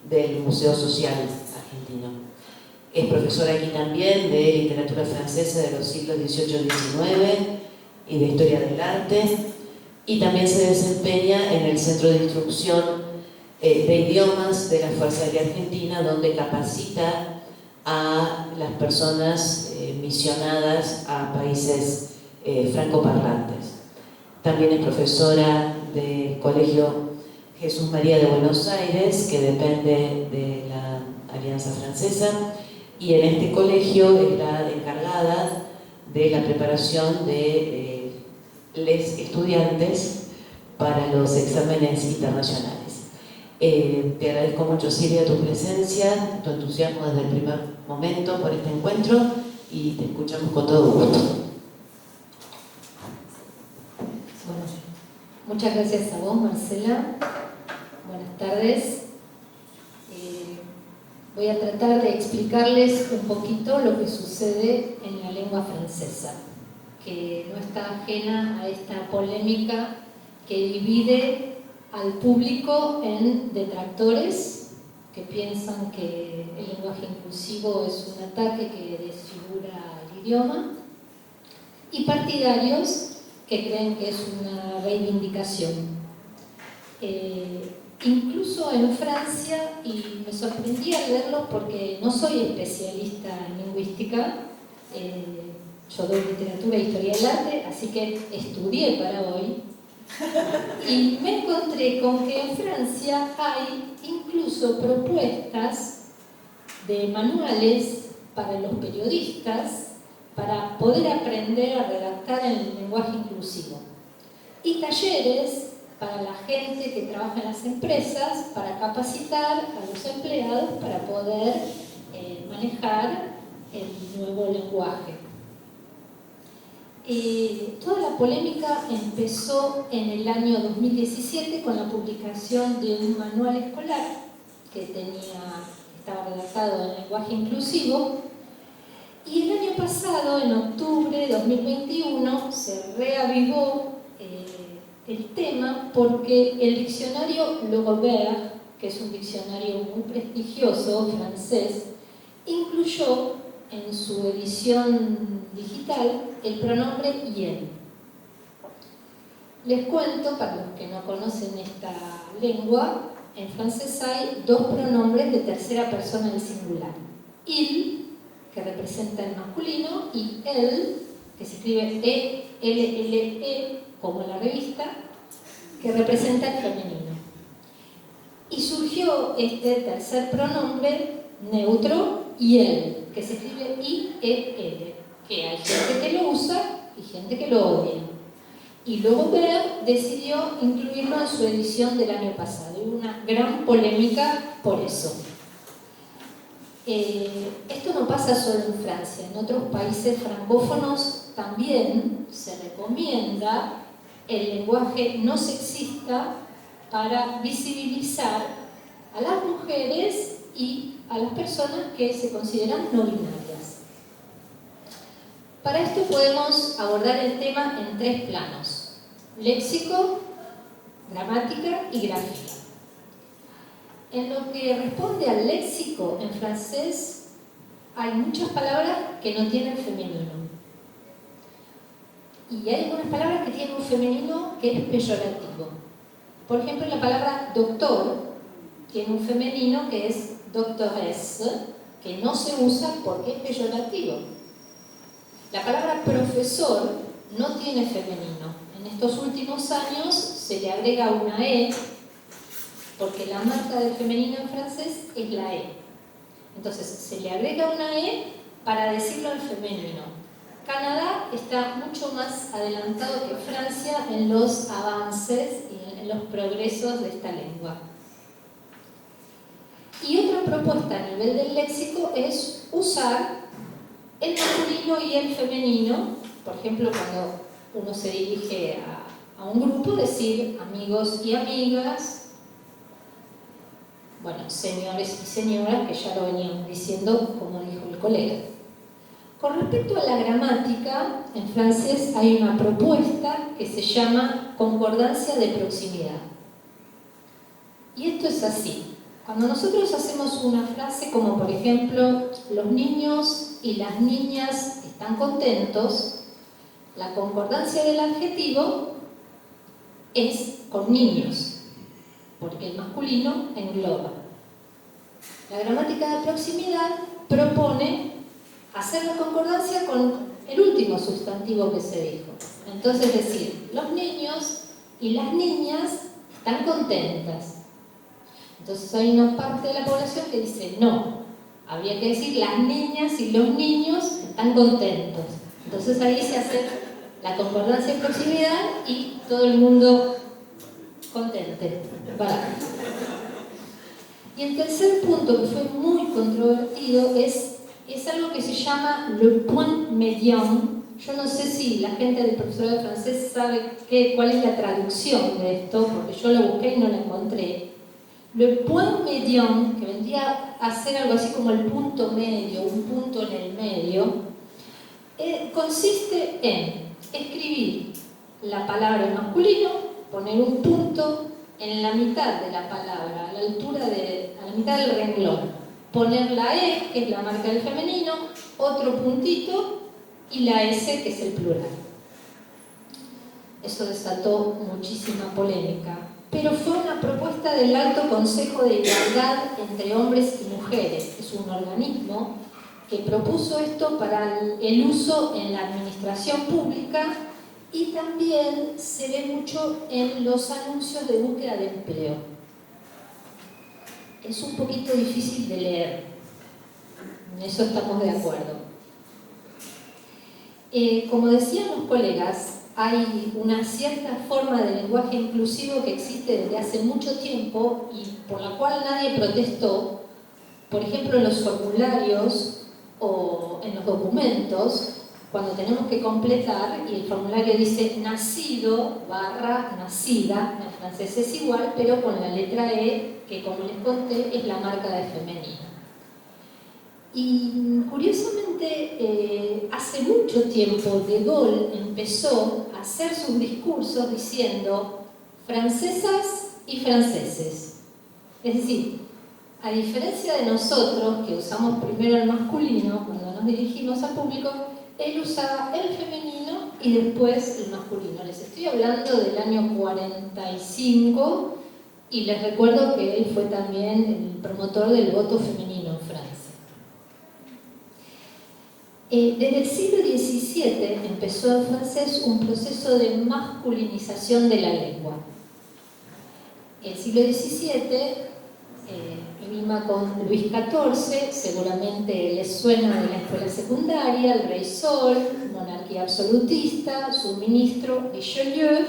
del Museo Social Argentino. Es profesora aquí también de literatura francesa de los siglos XVIII-XIX y de historia del arte, y también se desempeña en el Centro de Instrucción de Idiomas de la Fuerza Aérea Argentina, donde capacita a las personas misionadas a países francoparlantes. También es profesora del Colegio Jesús María de Buenos Aires, que depende de la Alianza Francesa, y en este colegio es la encargada de la preparación de les estudiantes para los exámenes internacionales. Te agradezco mucho, Silvia, tu presencia, tu entusiasmo desde el primer momento por este encuentro, y te escuchamos con todo gusto. Bueno, muchas gracias a vos, Marcela. Buenas tardes. Voy a tratar de explicarles un poquito lo que sucede en la lengua francesa, que no está ajena a esta polémica que divide al público en detractores que piensan que el lenguaje inclusivo es un ataque que desfigura el idioma, y partidarios que creen que es una reivindicación. Incluso en Francia, y me sorprendí al verlo porque no soy especialista en lingüística, yo doy literatura e historia del arte, así que estudié para hoy, y me encontré con que en Francia hay incluso propuestas de manuales para los periodistas para poder aprender a redactar en el lenguaje inclusivo, y talleres para la gente que trabaja en las empresas para capacitar a los empleados para poder manejar el nuevo lenguaje. Toda la polémica empezó en el año 2017 con la publicación de un manual escolar que estaba redactado en lenguaje inclusivo, y el año pasado, en octubre de 2021, se reavivó el tema porque el diccionario Le Robert, que es un diccionario muy prestigioso francés, incluyó en su edición digital el pronombre il. Les cuento, para los que no conocen esta lengua, en francés hay dos pronombres de tercera persona del singular: il, que representa el masculino, y elle, que se escribe E-L-L-E, como en la revista, que representa el femenino. Y surgió este tercer pronombre neutro, iel, que se escribe I-E-L, que hay gente que lo usa y gente que lo odia. Y luego Ver decidió incluirlo en su edición del año pasado. Hubo una gran polémica por eso. Esto no pasa solo en Francia, en otros países francófonos también se recomienda el lenguaje no sexista para visibilizar a las mujeres y a las personas que se consideran no binarias. Para esto podemos abordar el tema en tres planos: léxico, gramática y gráfica. En lo que responde al léxico en francés, hay muchas palabras que no tienen femenino. Y hay algunas palabras que tienen un femenino que es peyorativo. Por ejemplo, la palabra doctor tiene un femenino que es doctoresse, que no se usa porque es peyorativo. La palabra profesor no tiene femenino. En estos últimos años se le agrega una E, porque la marca del femenino en francés es la E. Entonces se le agrega una E para decirlo al femenino. Canadá está mucho más adelantado que Francia en los avances y en los progresos de esta lengua. Y otra propuesta a nivel del léxico es usar el masculino y el femenino. Por ejemplo, cuando uno se dirige a un grupo, decir amigos y amigas, bueno, señores y señoras, que ya lo veníamos diciendo, como dijo el colega. Con respecto a la gramática, en francés hay una propuesta que se llama concordancia de proximidad. Y esto es así. Cuando nosotros hacemos una frase como, por ejemplo, los niños y las niñas están contentos, la concordancia del adjetivo es con niños, porque el masculino engloba. La gramática de proximidad propone hacer la concordancia con el último sustantivo que se dijo. Entonces decir, los niños y las niñas están contentas. Entonces hay una parte de la población que dice, no, habría que decir las niñas y los niños están contentos. Entonces ahí se hace la concordancia de proximidad y todo el mundo contente. Vale. Y el tercer punto, que fue muy controvertido, es algo que se llama le point médian. Yo no sé si la gente del profesorado de francés sabe cuál es la traducción de esto, porque yo lo busqué y no lo encontré. Le point médian, que vendría a ser algo así como el punto medio, un punto en el medio, consiste en escribir la palabra en masculino, poner un punto en la mitad de la palabra, a la mitad del renglón, poner la E, que es la marca del femenino, otro puntito y la S, que es el plural. Eso desató muchísima polémica, pero fue una propuesta del Alto Consejo de Igualdad entre Hombres y Mujeres. Es un organismo que propuso esto para el uso en la administración pública y también se ve mucho en los anuncios de búsqueda de empleo. Es un poquito difícil de leer, en eso estamos de acuerdo. Como decían los colegas, hay una cierta forma de lenguaje inclusivo que existe desde hace mucho tiempo y por la cual nadie protestó. Por ejemplo, en los formularios o en los documentos, cuando tenemos que completar y el formulario dice nacido / nacida, en francés es igual, pero con la letra E, que como les conté es la marca de femenino. Y curiosamente, hace mucho tiempo De Gaulle empezó a hacer sus discursos diciendo francesas y franceses. Es decir, a diferencia de nosotros, que usamos primero el masculino cuando nos dirigimos al público, él usaba el femenino y después el masculino. Les estoy hablando del año 45 y les recuerdo que él fue también el promotor del voto femenino en Francia. Desde el siglo XVII empezó en francés un proceso de masculinización de la lengua. El siglo XVII rima con Luis XIV, seguramente les suena de la escuela secundaria, el Rey Sol, monarquía absolutista, su ministro Richelieu,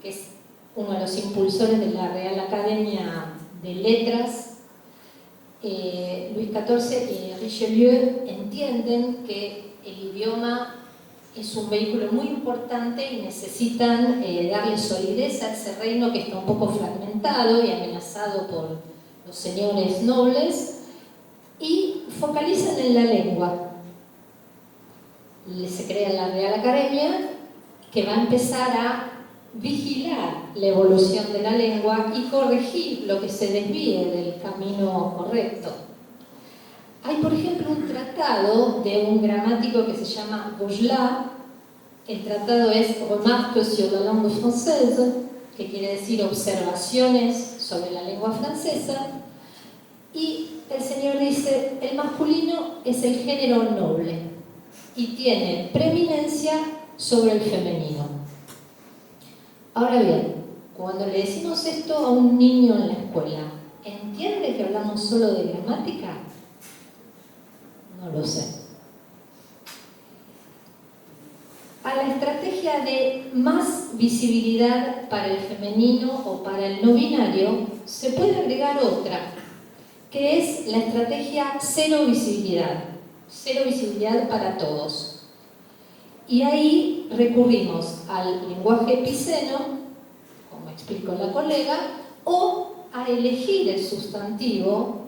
que es uno de los impulsores de la Real Academia de Letras. Luis XIV y Richelieu entienden que el idioma es un vehículo muy importante y necesitan darle solidez a ese reino que está un poco fragmentado y amenazado por los señores nobles, y focalizan en la lengua. Se crea la Real Academia, que va a empezar a vigilar la evolución de la lengua y corregir lo que se desvíe del camino correcto. Hay, por ejemplo, un tratado de un gramático que se llama Baugelat. El tratado es Remarques sur la langue française, que quiere decir observaciones sobre la lengua francesa. Y el señor dice, el masculino es el género noble y tiene preeminencia sobre el femenino. Ahora bien, cuando le decimos esto a un niño en la escuela, ¿entiende que hablamos solo de gramática? No lo sé. A la estrategia de más visibilidad para el femenino o para el no binario se puede agregar otra, que es la estrategia cero visibilidad para todos. Y ahí recurrimos al lenguaje epiceno, como explicó la colega, o a elegir el sustantivo.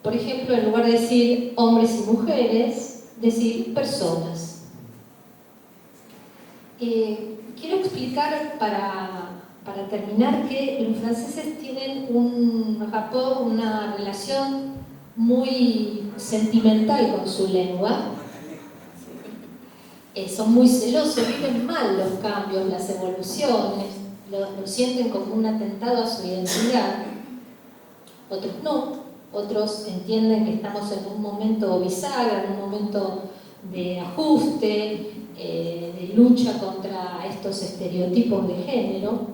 Por ejemplo, en lugar de decir hombres y mujeres, decir personas. Quiero explicar para terminar que los franceses tienen un rapport, una relación muy sentimental con su lengua. Son muy celosos, viven mal los cambios, las evoluciones, lo sienten como un atentado a su identidad. Otros no, otros entienden que estamos en un momento bisagra, en un momento de ajuste, de lucha contra estos estereotipos de género,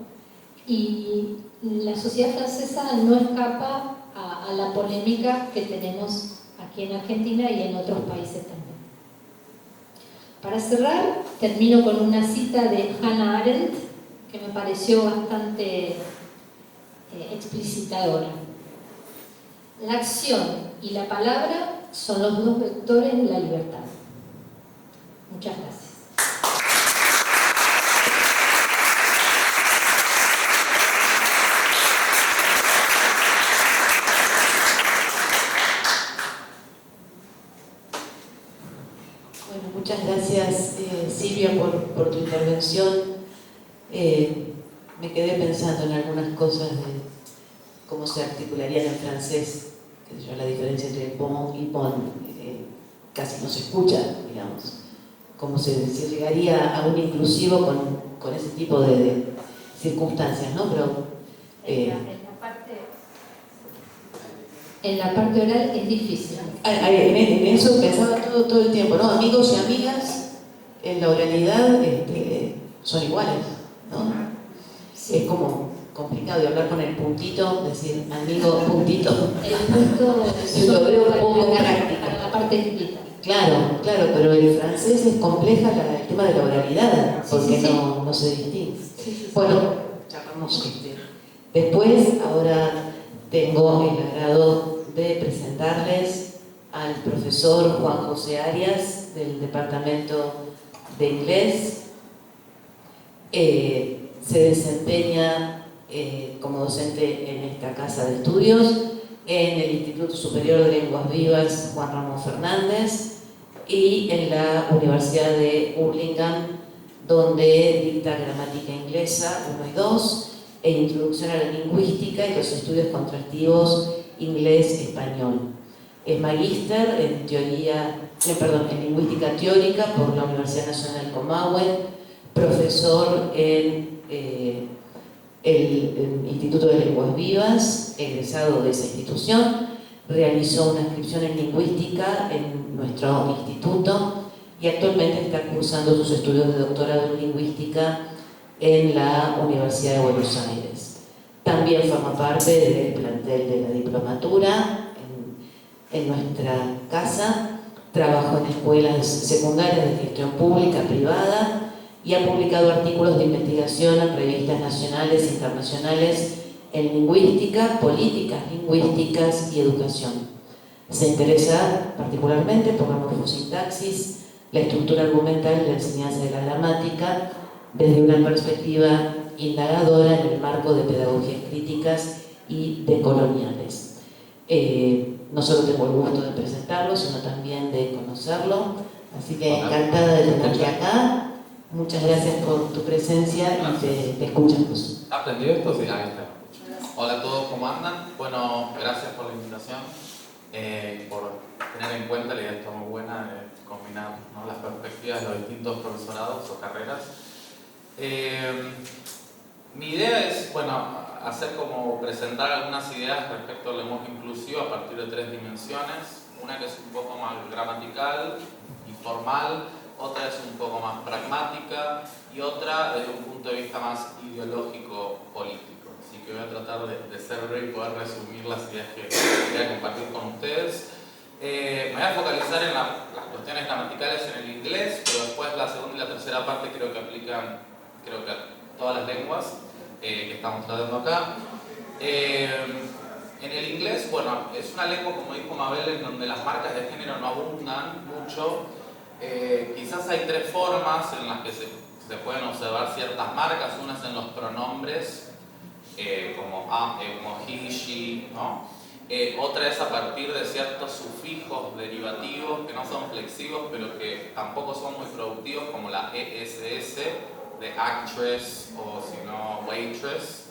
y la sociedad francesa no escapa a la polémica que tenemos aquí en Argentina y en otros países también. Para cerrar, termino con una cita de Hannah Arendt que me pareció bastante explicitadora. La acción y la palabra son los dos vectores de la libertad. Muchas gracias. Bueno, muchas gracias Silvia por tu intervención. Me quedé pensando en algunas cosas de cómo se articularían en francés, que yo, la diferencia entre bon y bon casi no se escucha, digamos. Cómo se llegaría a un inclusivo con ese tipo de circunstancias, ¿no? Pero en la parte oral es difícil. En eso pensaba todo el tiempo, ¿no? Amigos y amigas en la oralidad son iguales, ¿no? Sí. Es como complicado de hablar con el puntito, decir amigo puntito. El punto lo veo un poco práctico. Para la parte escrita. Claro, pero el francés es compleja el tema de la oralidad, porque sí. No se distingue. Sí. Bueno, charlamos después. Ahora tengo el agrado de presentarles al profesor Juan José Arias del Departamento de Inglés. Se desempeña como docente en esta casa de estudios, en el Instituto Superior de Lenguas Vivas Juan Ramón Fernández y en la Universidad de Hurlingham, donde dicta gramática inglesa 1 y 2 e introducción a la lingüística y los estudios contrastivos inglés-español. Es magíster en lingüística teórica por la Universidad Nacional Comahue, profesor en el Instituto de Lenguas Vivas, egresado de esa institución. Realizó una inscripción en lingüística en nuestro instituto y actualmente está cursando sus estudios de doctorado en lingüística en la Universidad de Buenos Aires. También forma parte del plantel de la diplomatura en nuestra casa. Trabajó en escuelas secundarias de gestión pública, privada, y ha publicado artículos de investigación en revistas nacionales e internacionales en lingüística, políticas lingüísticas y educación. Se interesa particularmente por la morfosintaxis, la estructura argumental y la enseñanza de la gramática desde una perspectiva indagadora en el marco de pedagogías críticas y decoloniales. No solo tengo el gusto de presentarlo, sino también de conocerlo, así que encantada de tenerte acá. Muchas gracias por tu presencia y te escuchamos. ¿Aprendió esto? Sí, ahí está. Hola a todos, ¿cómo andan? Bueno, gracias por la invitación, por tener en cuenta, la idea está muy buena de combinar, ¿no?, las perspectivas de los distintos profesorados o carreras. Mi idea es, bueno, hacer como presentar algunas ideas respecto al lenguaje inclusivo a partir de 3 dimensiones. Una que es un poco más gramatical y formal, otra es un poco más pragmática y otra desde un punto de vista más ideológico-político. Así que voy a tratar de ser breve y poder resumir las ideas que voy a compartir con ustedes. Me voy a focalizar en las cuestiones gramaticales en el inglés, pero después la segunda y la tercera parte creo que aplican a todas las lenguas que estamos tratando acá. En el inglés, bueno, es una lengua, como dijo Mabel, en donde las marcas de género no abundan mucho. Quizás hay 3 formas en las que se pueden observar ciertas marcas. Una es en los pronombres, como he, she, ¿no? Otra es a partir de ciertos sufijos derivativos que no son flexivos, pero que tampoco son muy productivos, como la ess, de actress o si no waitress.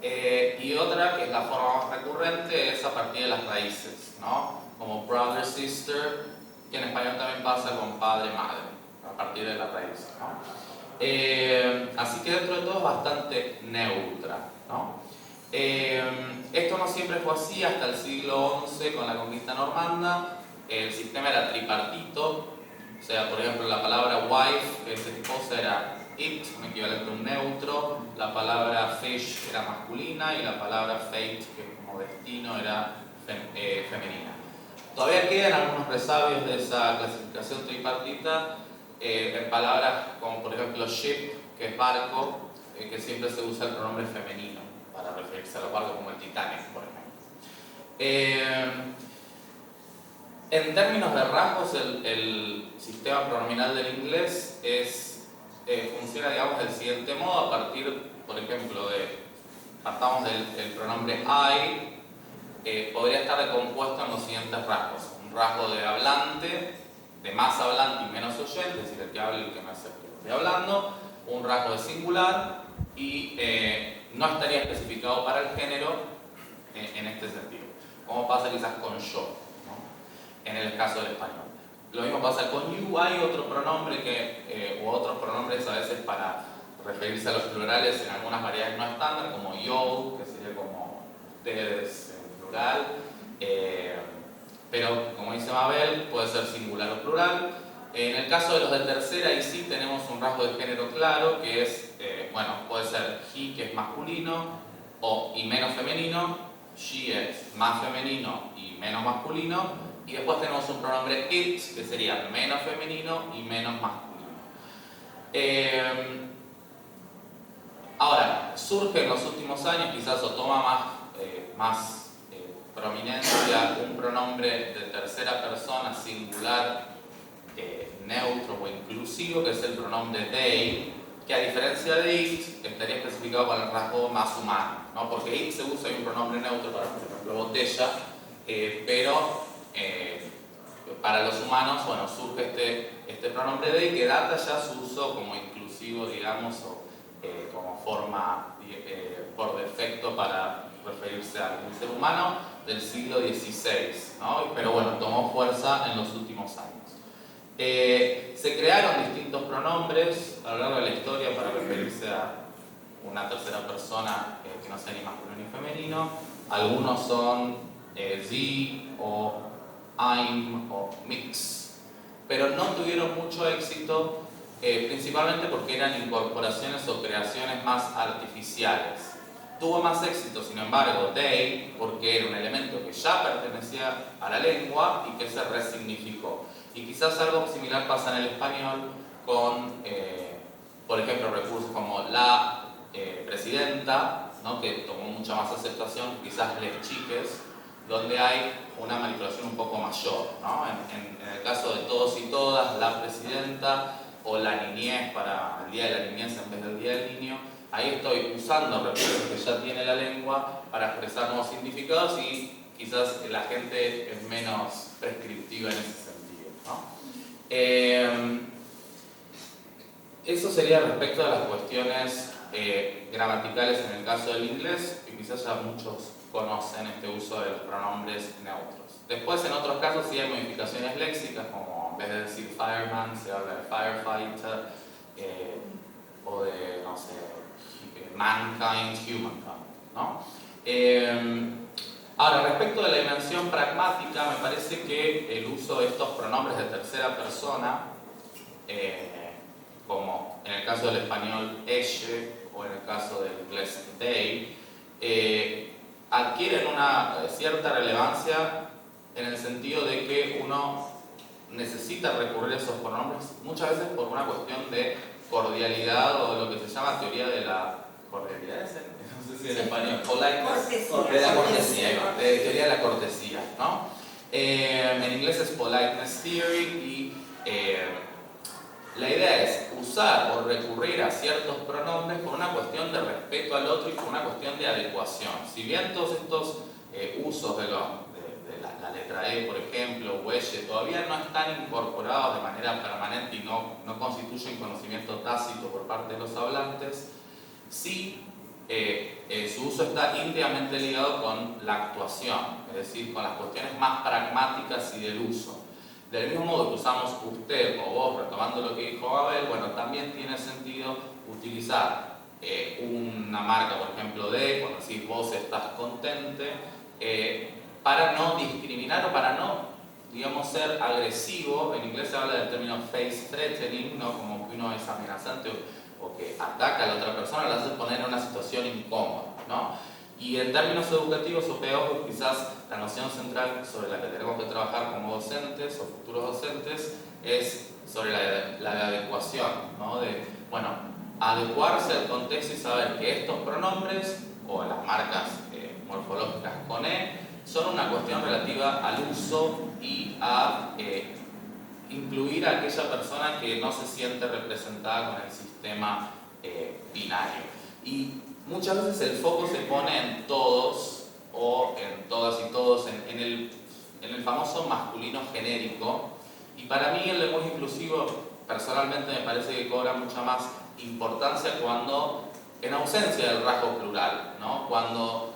Y otra, que es la forma más recurrente, es a partir de las raíces, ¿no? Como brother, sister, que en español también pasa con padre, madre, a partir de la raíz, ¿no? Así que dentro de todo es bastante neutra, ¿no? Esto no siempre fue así. Hasta el siglo XI, con la conquista normanda, el sistema era tripartito. O sea, por ejemplo, la palabra wife, que es esposa, era it, un equivalente a un neutro. La palabra fish era masculina y la palabra fate, que es como destino, era femenina. Todavía quedan algunos resabios de esa clasificación tripartita en palabras como, por ejemplo, ship, que es barco, que siempre se usa el pronombre femenino para referirse a los barcos, como el Titanic, por ejemplo. En términos de rasgos, el sistema pronominal del inglés funciona, digamos, del siguiente modo. A partir, por ejemplo, partamos del pronombre I, podría estar recompuesto en los siguientes rasgos. Un rasgo de hablante, de más hablante y menos oyente, es decir, el que habla y el que no es el que estoy hablando. Un rasgo de singular y no estaría especificado para el género en este sentido, como pasa quizás con yo, ¿no?, en el caso del español. Lo mismo pasa con you. Hay otro pronombre u otros pronombres a veces para referirse a los plurales en algunas variedades no estándar, como yo, que sería como ustedes en plural, pero como dice Mabel, puede ser singular o plural. En el caso de los de tercera, ahí sí tenemos un rasgo de género claro, que es, puede ser he, que es masculino, y menos femenino; she es más femenino y menos masculino; y después tenemos un pronombre it, que sería menos femenino y menos masculino. Ahora, surge en los últimos años, quizás o toma más prominencia, un pronombre de tercera persona singular, neutro o inclusivo, que es el pronombre they, que a diferencia de it, estaría especificado con el rasgo más humano, ¿no? Porque it se usa en un pronombre neutro para, por ejemplo, botella, pero para los humanos, bueno, surge este pronombre they, que data ya su uso como inclusivo, digamos, o como forma por defecto para referirse al ser humano, del siglo XVI, ¿no? Pero bueno, tomó fuerza en los últimos años. Se crearon distintos pronombres a lo largo de la historia para referirse a una tercera persona que no sea ni masculino ni femenino. Algunos son the o I'm o mix, pero no tuvieron mucho éxito, principalmente porque eran incorporaciones o creaciones más artificiales. Tuvo más éxito, sin embargo, they, porque era un elemento que ya pertenecía a la lengua y que se resignificó. Y quizás algo similar pasa en el español con, por ejemplo, recursos como la presidenta, ¿no?, que tomó mucha más aceptación, quizás les chiques, donde hay una manipulación un poco mayor, ¿no? En el caso de todos y todas, la presidenta, o la niñez para el Día de la Niñez en vez del Día del Niño, ahí estoy usando recursos que ya tiene la lengua para expresar nuevos significados y quizás la gente es menos prescriptiva en ese sentido, ¿no? Eso sería respecto a las cuestiones gramaticales en el caso del inglés, que quizás ya muchos conocen este uso de los pronombres neutros. Después, en otros casos, sí hay modificaciones léxicas, como en vez de decir fireman, se habla de firefighter, o de, no sé, mankind, humankind, ¿no? Ahora, respecto de la dimensión pragmática, me parece que el uso de estos pronombres de tercera persona, como en el caso del español ella o en el caso del inglés they, adquieren una cierta relevancia en el sentido de que uno necesita recurrir a esos pronombres muchas veces por una cuestión de cordialidad o lo que se llama teoría de la cordialidad, no sé si en español, politeness, de la cortesía, teoría de la cortesía, ¿no? En inglés es politeness theory y la idea es usar o recurrir a ciertos pronombres por una cuestión de respeto al otro y por una cuestión de adecuación. Si bien todos estos usos de la letra E, por ejemplo, o elle, todavía no están incorporados de manera permanente y no constituyen conocimiento tácito por parte de los hablantes, sí su uso está íntimamente ligado con la actuación, es decir, con las cuestiones más pragmáticas y del uso. Del mismo modo que usamos usted o vos, retomando lo que dijo Abel, bueno, también tiene sentido utilizar una marca, por ejemplo, de, cuando decís vos estás contente, para no discriminar o para no, digamos, ser agresivo. En inglés se habla del término face threatening, ¿no? Como que uno es amenazante o que ataca a la otra persona, la hace poner en una situación incómoda, ¿no? Y en términos educativos o pedagógicos, quizás la noción central sobre la que tenemos que trabajar como docentes o futuros docentes es sobre la de adecuación, ¿no? De, bueno, adecuarse al contexto y saber que estos pronombres o las marcas morfológicas con E son una cuestión relativa al uso y a incluir a aquella persona que no se siente representada con el sistema binario. Y muchas veces el foco se pone en todos o en todas y todos, en el famoso masculino genérico, y para mí el lenguaje inclusivo personalmente me parece que cobra mucha más importancia cuando, en ausencia del rasgo plural, ¿no? Cuando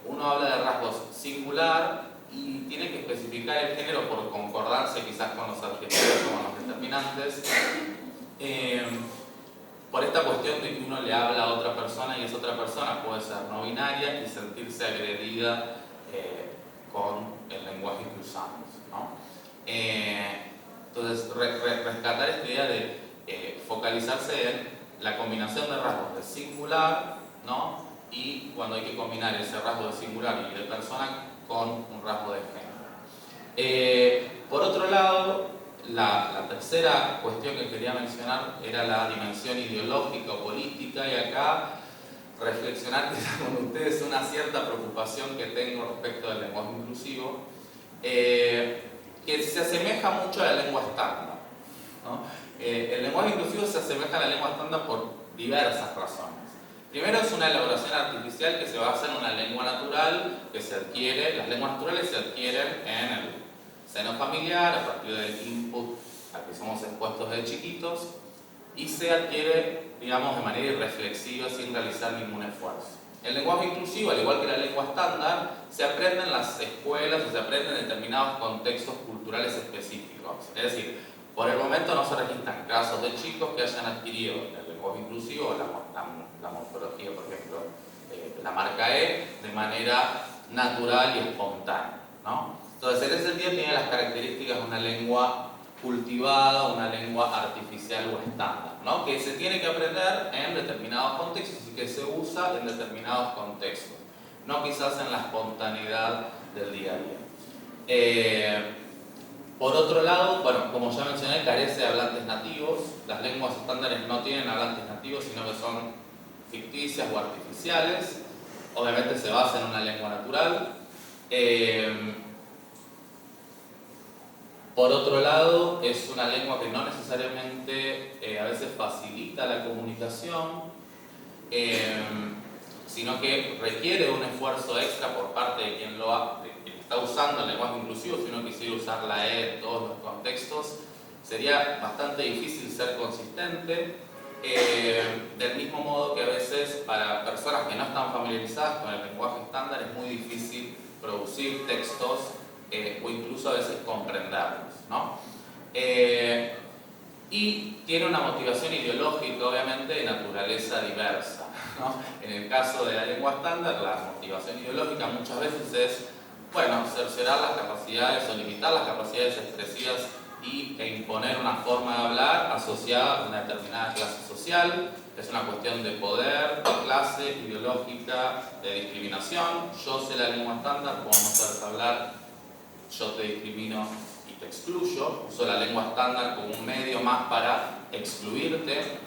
uno habla de rasgos singular y tiene que especificar el género por concordancia quizás con los adjetivos o con los determinantes, por esta cuestión de que uno le habla a otra persona y esa otra persona puede ser no binaria y sentirse agredida con el lenguaje que usamos, ¿no? Entonces, rescatar esta idea de focalizarse en la combinación de rasgos de singular, ¿no? Y cuando hay que combinar ese rasgo de singular y de persona con un rasgo de género. Por otro lado, la tercera cuestión que quería mencionar era la dimensión ideológica o política, y acá reflexionar con ustedes una cierta preocupación que tengo respecto del lenguaje inclusivo, que se asemeja mucho a la lengua estándar, ¿no? El lenguaje inclusivo se asemeja a la lengua estándar por diversas razones. Primero, es una elaboración artificial que se basa en una lengua natural que se adquiere. Las lenguas naturales se adquieren en el seno familiar a partir del input al que somos expuestos de chiquitos, y se adquiere, digamos, de manera irreflexiva sin realizar ningún esfuerzo. El lenguaje inclusivo, al igual que la lengua estándar, se aprende en las escuelas o se aprende en determinados contextos culturales específicos. Es decir, por el momento no se registran casos de chicos que hayan adquirido el lenguaje inclusivo o la morfología, por ejemplo, la marca E, de manera natural y espontánea, ¿no? Entonces, en ese sentido tiene las características de una lengua cultivada, una lengua artificial o estándar, ¿no? Que se tiene que aprender en determinados contextos y que se usa en determinados contextos, no quizás en la espontaneidad del día a día. Por otro lado, bueno, como ya mencioné, carece de hablantes nativos. Las lenguas estándares no tienen hablantes nativos, sino que son ficticias o artificiales. Obviamente se basa en una lengua natural. Por otro lado, es una lengua que no necesariamente a veces facilita la comunicación, sino que requiere un esfuerzo extra por parte de quien está usando el lenguaje inclusivo. Si uno quisiera usar la E en todos los contextos, sería bastante difícil ser consistente, del mismo modo que a veces para personas que no están familiarizadas con el lenguaje estándar es muy difícil producir textos o incluso a veces comprenderlos, ¿no? Y tiene una motivación ideológica, obviamente, de naturaleza diversa, ¿no? En el caso de la lengua estándar, la motivación ideológica muchas veces es, bueno, cercenar las capacidades o limitar las capacidades expresivas e imponer una forma de hablar asociada a una determinada clase social. Es una cuestión de poder, de clase, ideológica, de discriminación. Yo sé la lengua estándar, como no sabes hablar, yo te discrimino y te excluyo. Uso la lengua estándar como un medio más para excluirte.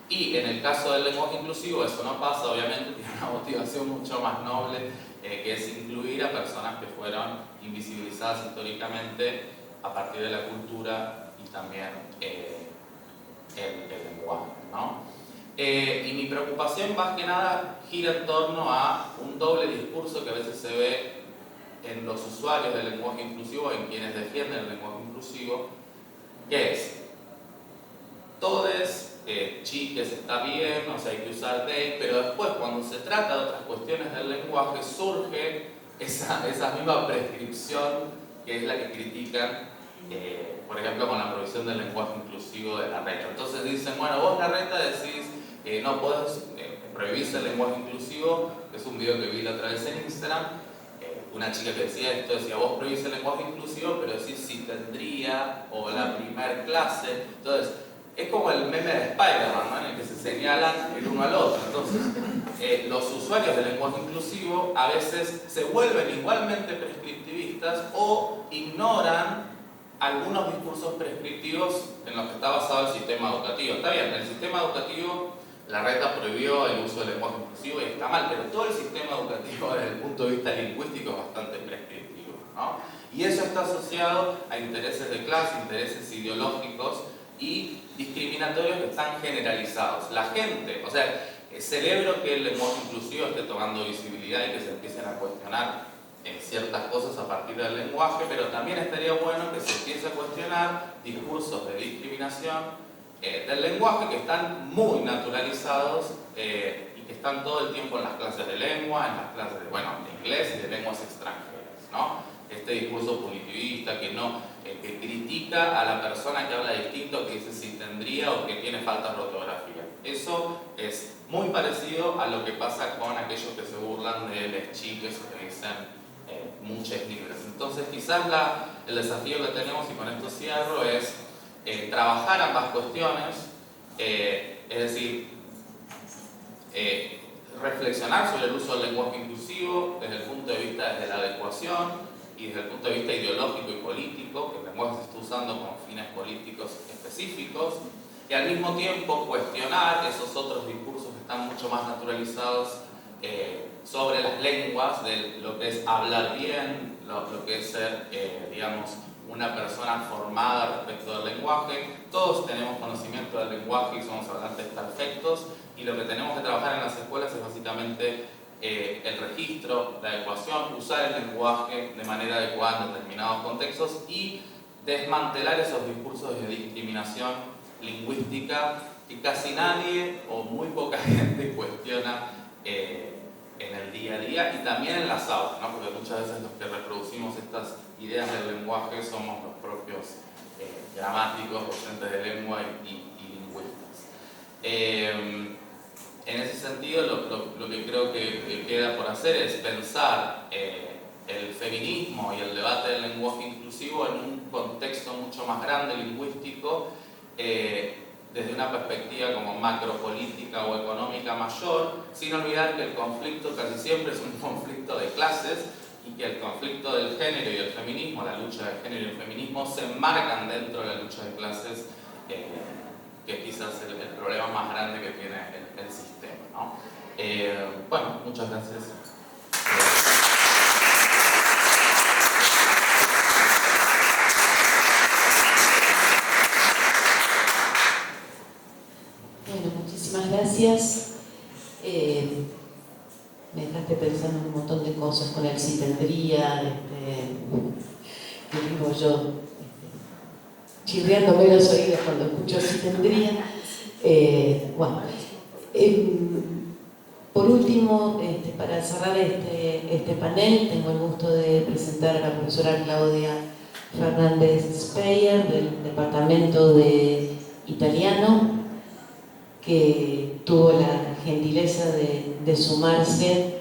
Y en el caso del lenguaje inclusivo eso no pasa, obviamente tiene una motivación mucho más noble, que es incluir a personas que fueron invisibilizadas históricamente a partir de la cultura y también el lenguaje, ¿no? Y mi preocupación más que nada gira en torno a un doble discurso que a veces se ve en los usuarios del lenguaje inclusivo, en quienes defienden el lenguaje inclusivo, que es todes, chiques está bien, o sea, hay que usar they, pero después cuando se trata de otras cuestiones del lenguaje surge esa misma prescripción que es la que critican, por ejemplo, con la prohibición del lenguaje inclusivo de Larreta. Entonces dicen, bueno, vos Larreta decís, no podés prohibirse el lenguaje inclusivo, que es un video que vi la otra vez en Instagram, una chica que decía esto, decía, vos prohibís el lenguaje inclusivo, pero decís si tendría, o la primer clase. Entonces, es como el meme de Spider-Man, ¿no? En el que se señalan el uno al otro. Entonces, los usuarios del lenguaje inclusivo a veces se vuelven igualmente prescriptivistas o ignoran algunos discursos prescriptivos en los que está basado el sistema educativo. Está bien, el sistema educativo, Larreta prohibió el uso del lenguaje inclusivo y está mal, pero todo el sistema educativo desde el punto de vista lingüístico es bastante prescriptivo, ¿no? Y eso está asociado a intereses de clase, intereses ideológicos y discriminatorios que están generalizados. La gente, o sea, celebro que el lenguaje inclusivo esté tomando visibilidad y que se empiecen a cuestionar ciertas cosas a partir del lenguaje, pero también estaría bueno que se empiece a cuestionar discursos de discriminación del lenguaje que están muy naturalizados y que están todo el tiempo en las clases de lengua, en las clases de, bueno, de inglés y de lenguas extranjeras, ¿no? Este discurso punitivista que critica a la persona que habla distinto, que dice si tendría o que tiene faltas de ortografía. Eso es muy parecido a lo que pasa con aquellos que se burlan de los chiques o que dicen muchas libres. Entonces quizás el desafío que tenemos, y con esto cierro, es trabajar ambas cuestiones, es decir, reflexionar sobre el uso del lenguaje inclusivo desde el punto de vista de la adecuación y desde el punto de vista ideológico y político, que el lenguaje se está usando con fines políticos específicos, y al mismo tiempo cuestionar esos otros discursos que están mucho más naturalizados sobre las lenguas, de lo que es hablar bien, lo que es ser, digamos, una persona formada respecto del lenguaje. Todos tenemos conocimiento del lenguaje y somos hablantes perfectos, y lo que tenemos que trabajar en las escuelas es básicamente el registro, la adecuación, usar el lenguaje de manera adecuada en determinados contextos y desmantelar esos discursos de discriminación lingüística que casi nadie o muy poca gente cuestiona en el día a día y también en las aulas, ¿no? Porque muchas veces los que reproducimos estas ideas del lenguaje somos los propios gramáticos, docentes de lengua y lingüistas. En ese sentido, lo que creo que queda por hacer es pensar el feminismo y el debate del lenguaje inclusivo en un contexto mucho más grande, lingüístico, desde una perspectiva como macropolítica o económica mayor, sin olvidar que el conflicto casi siempre es un conflicto de clases y que el conflicto del género y el feminismo, la lucha del género y el feminismo, se enmarcan dentro de la lucha de clases, que es quizás el problema más grande que tiene el sistema, ¿no? Bueno, muchas gracias. Bueno, muchísimas gracias. Me dejaste pensando en un montón de cosas con el si tendría, que digo yo, chirriándome los oídos cuando escucho si tendría. Bueno, por último, para cerrar este panel, tengo el gusto de presentar a la profesora Claudia Fernández Speyer del Departamento de Italiano, que tuvo la gentileza de sumarse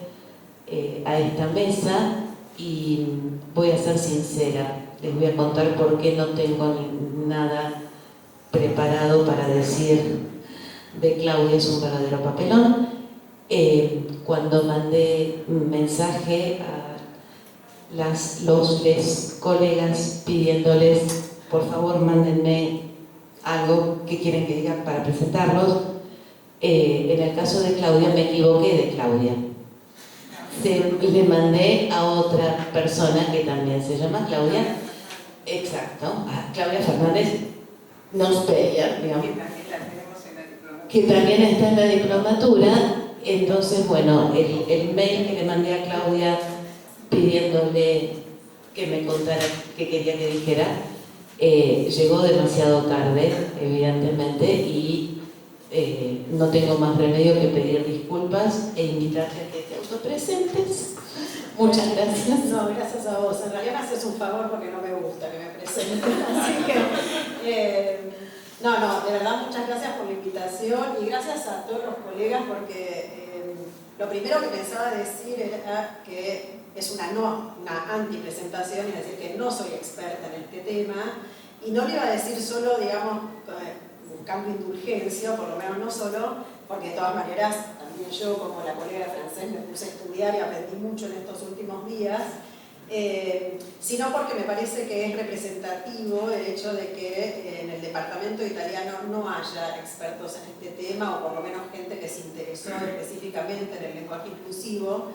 a esta mesa, y voy a ser sincera, les voy a contar por qué no tengo nada preparado para decir de Claudia, es un verdadero papelón. Cuando mandé un mensaje a les colegas pidiéndoles, por favor, mándenme algo que quieren que diga para presentarlos, en el caso de Claudia me equivoqué de Claudia. Le mandé a otra persona que también se llama Claudia, exacto, a Claudia Fernández Speyer, digamos, que también está en la diplomatura. Entonces, bueno, el mail que le mandé a Claudia pidiéndole que me contara qué quería que dijera, llegó demasiado tarde, evidentemente, y no tengo más remedio que pedir disculpas e invitarte a que te autopresentes. Muchas gracias. No, gracias a vos. En realidad me haces un favor porque no me gusta que me presenten. Así que, de verdad muchas gracias por la invitación y gracias a todos los colegas porque lo primero que pensaba decir era que es una antipresentación, es decir, que no soy experta en este tema y no le iba a decir solo, digamos, buscando indulgencia, o por lo menos no solo, porque de todas maneras también yo, como la colega francés, me puse a estudiar y aprendí mucho en estos últimos días, sino porque me parece que es representativo el hecho de que en el departamento italiano no haya expertos en este tema, o por lo menos gente que se interesó específicamente en el lenguaje inclusivo,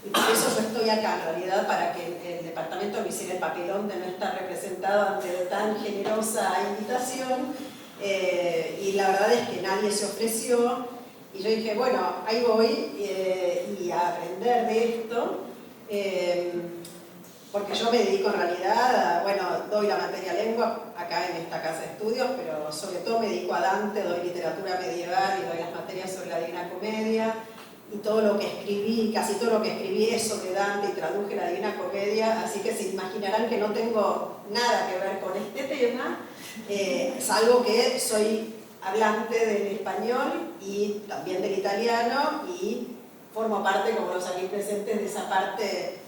y por eso yo estoy acá, en realidad, para que el departamento me hiciera el papelón de no estar representado ante tan generosa invitación. Y la verdad es que nadie se ofreció y yo dije, bueno, ahí voy y a aprender de esto, porque yo me dedico en realidad, doy la materia lengua acá en esta casa de estudios, pero sobre todo me dedico a Dante, doy literatura medieval y doy las materias sobre la Divina Comedia, y todo lo que escribí, casi todo lo que escribí es sobre Dante y traduje la Divina Comedia, así que se imaginarán que no tengo nada que ver con este tema, salvo que soy hablante del español y también del italiano y formo parte, como los aquí presentes, de esa parte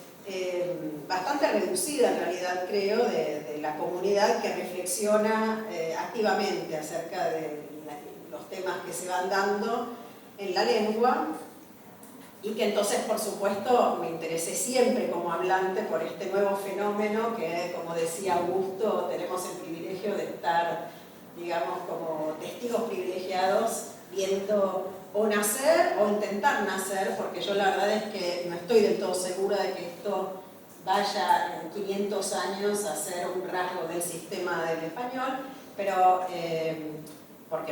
bastante reducida en realidad, creo, de la comunidad que reflexiona activamente acerca de los temas que se van dando en la lengua. Y que entonces, por supuesto, me interesé siempre como hablante por este nuevo fenómeno que, como decía Augusto, tenemos el privilegio de estar, digamos, como testigos privilegiados, viendo o nacer o intentar nacer, porque yo la verdad es que no estoy del todo segura de que esto vaya en 500 años a ser un rasgo del sistema del español, pero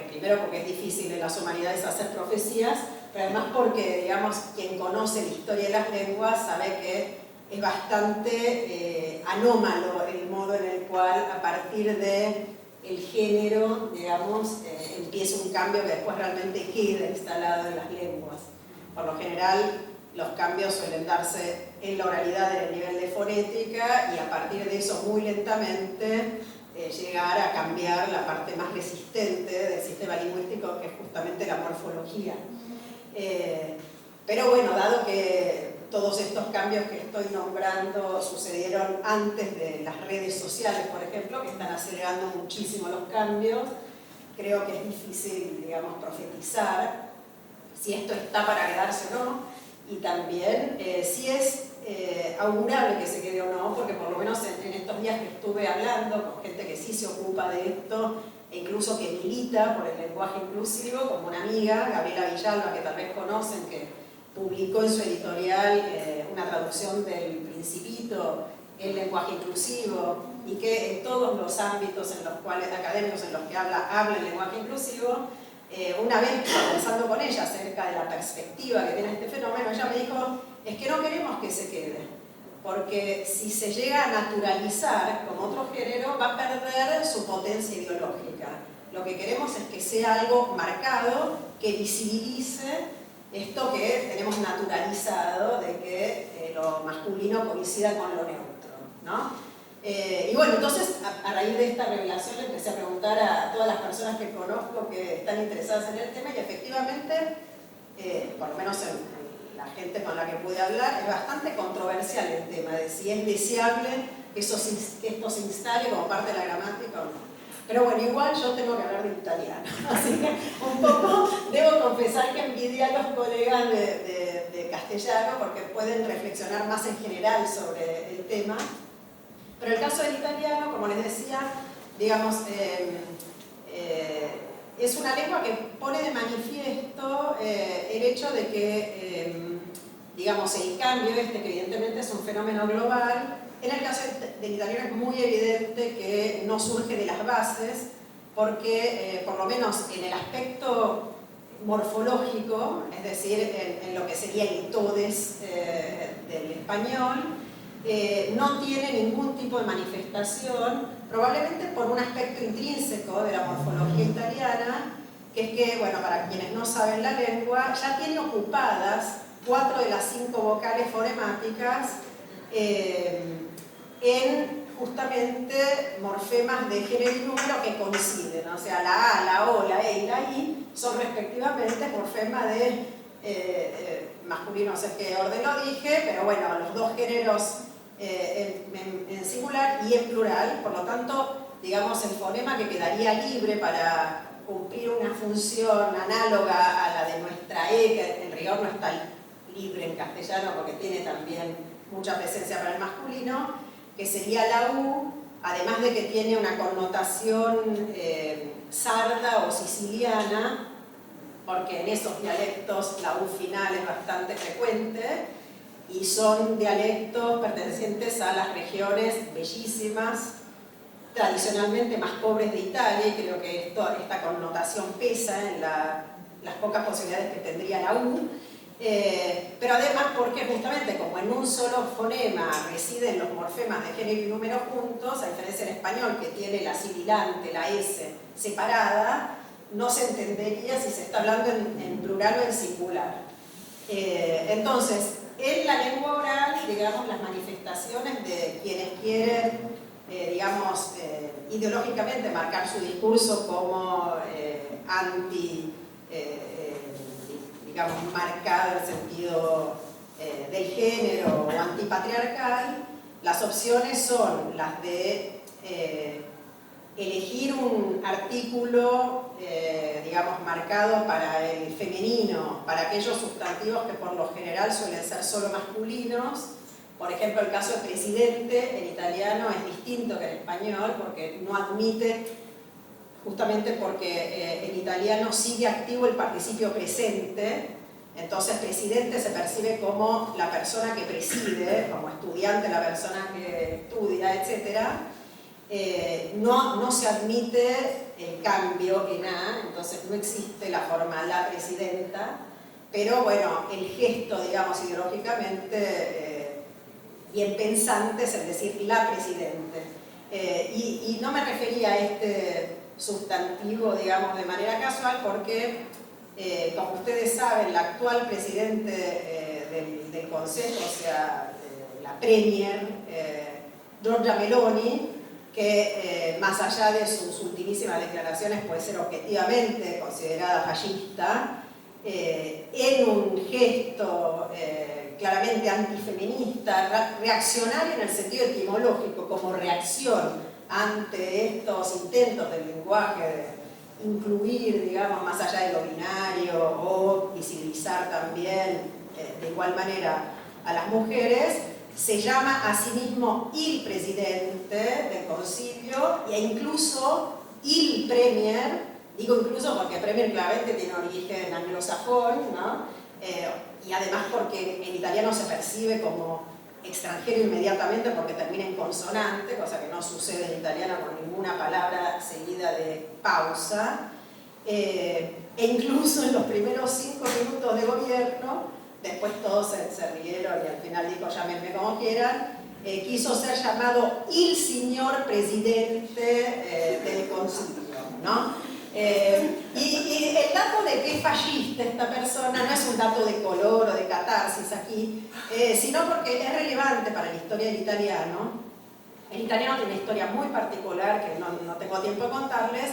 primero porque es difícil en las humanidades hacer profecías, pero además porque, digamos, quien conoce la historia de las lenguas sabe que es bastante anómalo el modo en el cual a partir de el género, digamos, empieza un cambio que después realmente queda instalado en las lenguas. Por lo general, los cambios suelen darse en la oralidad en el nivel de fonética y a partir de eso muy lentamente llegar a cambiar la parte más resistente del sistema lingüístico, que es justamente la morfología. Pero bueno, dado que todos estos cambios que estoy nombrando sucedieron antes de las redes sociales, por ejemplo, que están acelerando muchísimo los cambios, creo que es difícil, digamos, profetizar si esto está para quedarse o no, y también si es augurable que se quede o no, porque por lo menos en estos días que estuve hablando con gente que sí se ocupa de esto, e incluso que milita por el lenguaje inclusivo, como una amiga, Gabriela Villalba, que tal vez conocen, que publicó en su editorial una traducción del Principito, el lenguaje inclusivo, y que en todos los ámbitos en los cuales, académicos en los que habla el lenguaje inclusivo, una vez conversando con ella acerca de la perspectiva que tiene este fenómeno, ella me dijo, es que no queremos que se quede, porque si se llega a naturalizar como otro género, va a perder su potencia ideológica. Lo que queremos es que sea algo marcado, que visibilice esto que tenemos naturalizado de que lo masculino coincida con lo neutro, ¿no? Y bueno, entonces a raíz de esta revelación le empecé a preguntar a todas las personas que conozco que están interesadas en el tema y efectivamente, por lo menos en la gente con la que pude hablar, es bastante controversial el tema de si es deseable que esto se instale como parte de la gramática o no. Pero bueno, igual yo tengo que hablar de italiano, así que un poco debo confesar que envidié a los colegas de castellano porque pueden reflexionar más en general sobre el tema. Pero el caso del italiano, como les decía, digamos, es una lengua que pone de manifiesto el hecho de que, digamos, el cambio que evidentemente es un fenómeno global. En el caso del italiano es muy evidente que no surge de las bases, porque por lo menos en el aspecto morfológico, es decir, en lo que sería el todes del español, no tiene ningún tipo de manifestación, probablemente por un aspecto intrínseco de la morfología italiana, que es que, bueno, para quienes no saben la lengua, ya tiene ocupadas 4 de las 5 vocales fonemáticas en justamente morfemas de género y número que coinciden, o sea, la A, la O, la E y la I son respectivamente morfemas de masculino, no sé qué orden lo dije, pero bueno, los dos géneros en singular y en plural, por lo tanto, digamos, el fonema que quedaría libre para cumplir una función análoga a la de nuestra E, que en rigor no está libre en castellano porque tiene también mucha presencia para el masculino, que sería la U, además de que tiene una connotación sarda o siciliana, porque en esos dialectos la U final es bastante frecuente, y son dialectos pertenecientes a las regiones bellísimas, tradicionalmente más pobres de Italia, y creo que esta connotación pesa en las pocas posibilidades que tendría la U, pero además porque justamente como en un solo fonema residen los morfemas de género y número juntos, a diferencia del español que tiene la sibilante, la S separada, no se entendería si se está hablando en plural o en singular. Entonces, en la lengua oral, digamos, las manifestaciones de quienes quieren, digamos, ideológicamente marcar su discurso como anti, digamos, marcado en el sentido del género o antipatriarcal, las opciones son las de elegir un artículo, digamos, marcado para el femenino, para aquellos sustantivos que por lo general suelen ser solo masculinos. Por ejemplo, el caso de presidente en italiano es distinto que en español porque no admite, justamente porque en italiano sigue activo el participio presente, entonces presidente se percibe como la persona que preside, como estudiante la persona que estudia, etc. No se admite el cambio en A, entonces no existe la forma la presidenta, pero bueno, el gesto, digamos, ideológicamente bien pensante es el decir la presidente. Y no me refería a este sustantivo, digamos, de manera casual porque, como ustedes saben, la actual presidente del Consejo, o sea, la Premier, Giorgia Meloni, que más allá de sus ultimísimas declaraciones puede ser objetivamente considerada fascista, en un gesto claramente antifeminista, reaccionario en el sentido etimológico, como reacción ante estos intentos del lenguaje de incluir, digamos, más allá de lo binario o visibilizar también de igual manera a las mujeres, se llama a sí mismo il presidente del concilio e incluso il premier, digo incluso porque premier claramente tiene origen anglosajón, ¿no? Y además porque en italiano se percibe como extranjero inmediatamente porque termina en consonante, cosa que no sucede en italiano con ninguna palabra seguida de pausa, e incluso en los primeros 5 minutos de gobierno después todos se rieron y al final dijo llámenme como quieran, quiso ser llamado el señor presidente del concilio, ¿no? Y el dato de que es fascista esta persona no es un dato de color o de catarsis aquí, sino porque es relevante para la historia del italiano. El italiano tiene una historia muy particular que no tengo tiempo de contarles,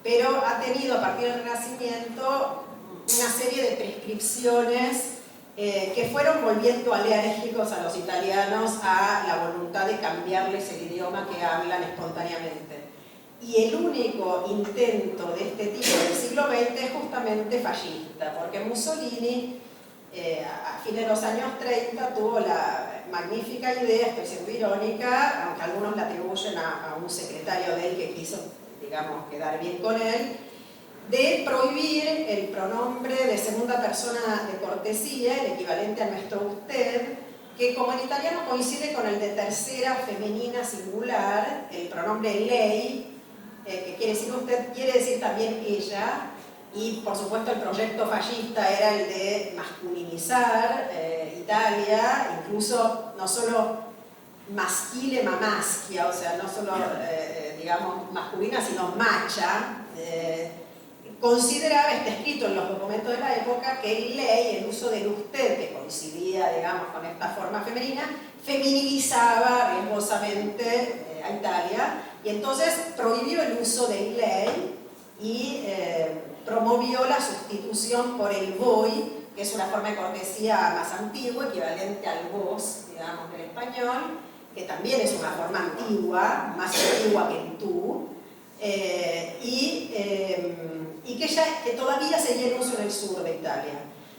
pero ha tenido a partir del Renacimiento una serie de prescripciones que fueron volviendo alérgicos a los italianos a la voluntad de cambiarles el idioma que hablan espontáneamente. Y el único intento de este tipo del siglo XX es justamente fascista, porque Mussolini a fines de los años 30 tuvo la magnífica idea, estoy siendo irónica, aunque algunos la atribuyen a un secretario de él que quiso, digamos, quedar bien con él, de prohibir el pronombre de segunda persona de cortesía, el equivalente a nuestro usted, que como en italiano coincide con el de tercera femenina singular, el pronombre lei, que quiere decir usted, quiere decir también ella, y por supuesto el proyecto fascista era el de masculinizar Italia, incluso no solo maschile ma maschia, o sea, no solo digamos masculina, sino macha. Consideraba, está escrito en los documentos de la época, que el ley, el uso del usted, que coincidía, digamos, con esta forma femenina, feminilizaba riesgosamente a Italia, y entonces prohibió el uso del ley y promovió la sustitución por el voi, que es una forma de cortesía más antigua, equivalente al vos, digamos, del español, que también es una forma antigua, más antigua que el tú, y que todavía seguía en uso en el sur de Italia.